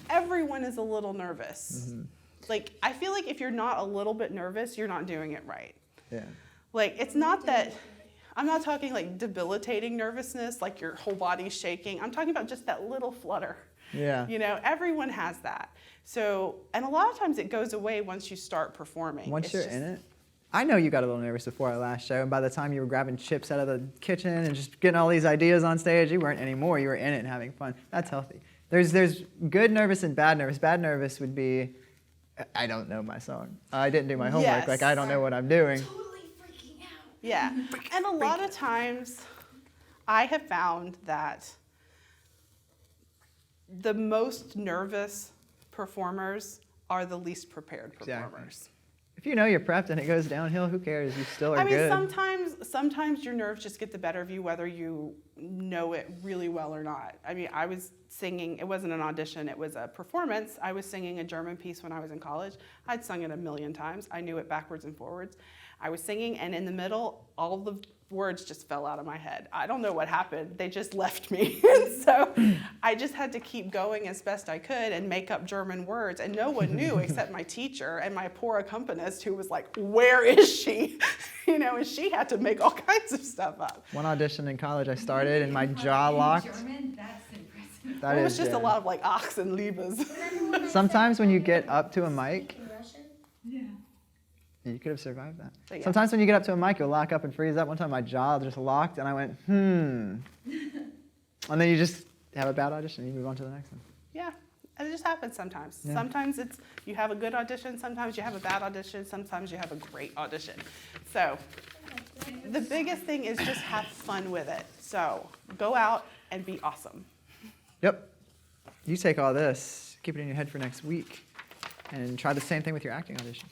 everyone is a little nervous. Mm-hmm. Like, I feel like if you're not a little bit nervous, you're not doing it right. Yeah. Like, it's not that, I'm not talking like debilitating nervousness, like your whole body's shaking. I'm talking about just that little flutter. Yeah. Everyone has that. So, and a lot of times it goes away once you start performing. Once you're in it. I know you got a little nervous before our last show, and by the time you were grabbing chips out of the kitchen and just getting all these ideas on stage, you weren't anymore. You were in it and having fun. That's healthy. There's good nervous and bad nervous. Bad nervous would be I don't know my song. I didn't do my homework. Yes. Like, I don't know what I'm doing. Totally freaking out. Yeah. And a lot of times I have found that the most nervous performers are the least prepared Exactly. performers. If you know you're prepped and it goes downhill, who cares? You still are I mean, good. sometimes your nerves just get the better of you, whether you know it really well or not. I mean, I was singing, it wasn't an audition, it was a performance. I was singing a German piece when I was in college. I'd sung it a million times. I knew it backwards and forwards. I was singing, and in the middle, all the words just fell out of my head. I don't know what happened. They just left me. And so I just had to keep going as best I could and make up German words. And no one knew except my teacher and my poor accompanist, who was like, where is she? You know, and she had to make all kinds of stuff up. One audition in college I started and my jaw locked. German, that's impressive. That It was is, just yeah. a lot of like ox and liebes. Sometimes when you get up to a mic, In Russian? Yeah. you could have survived that. But yeah. Sometimes when you get up to a mic, you'll lock up and freeze up. One time my jaw just locked and I went, And then you just have a bad audition and you move on to the next one. Yeah, and it just happens sometimes. Yeah. Sometimes it's you have a good audition, sometimes you have a bad audition, sometimes you have a great audition. So the biggest thing is just have fun with it. So go out and be awesome. Yep. You take all this, keep it in your head for next week, and try the same thing with your acting audition.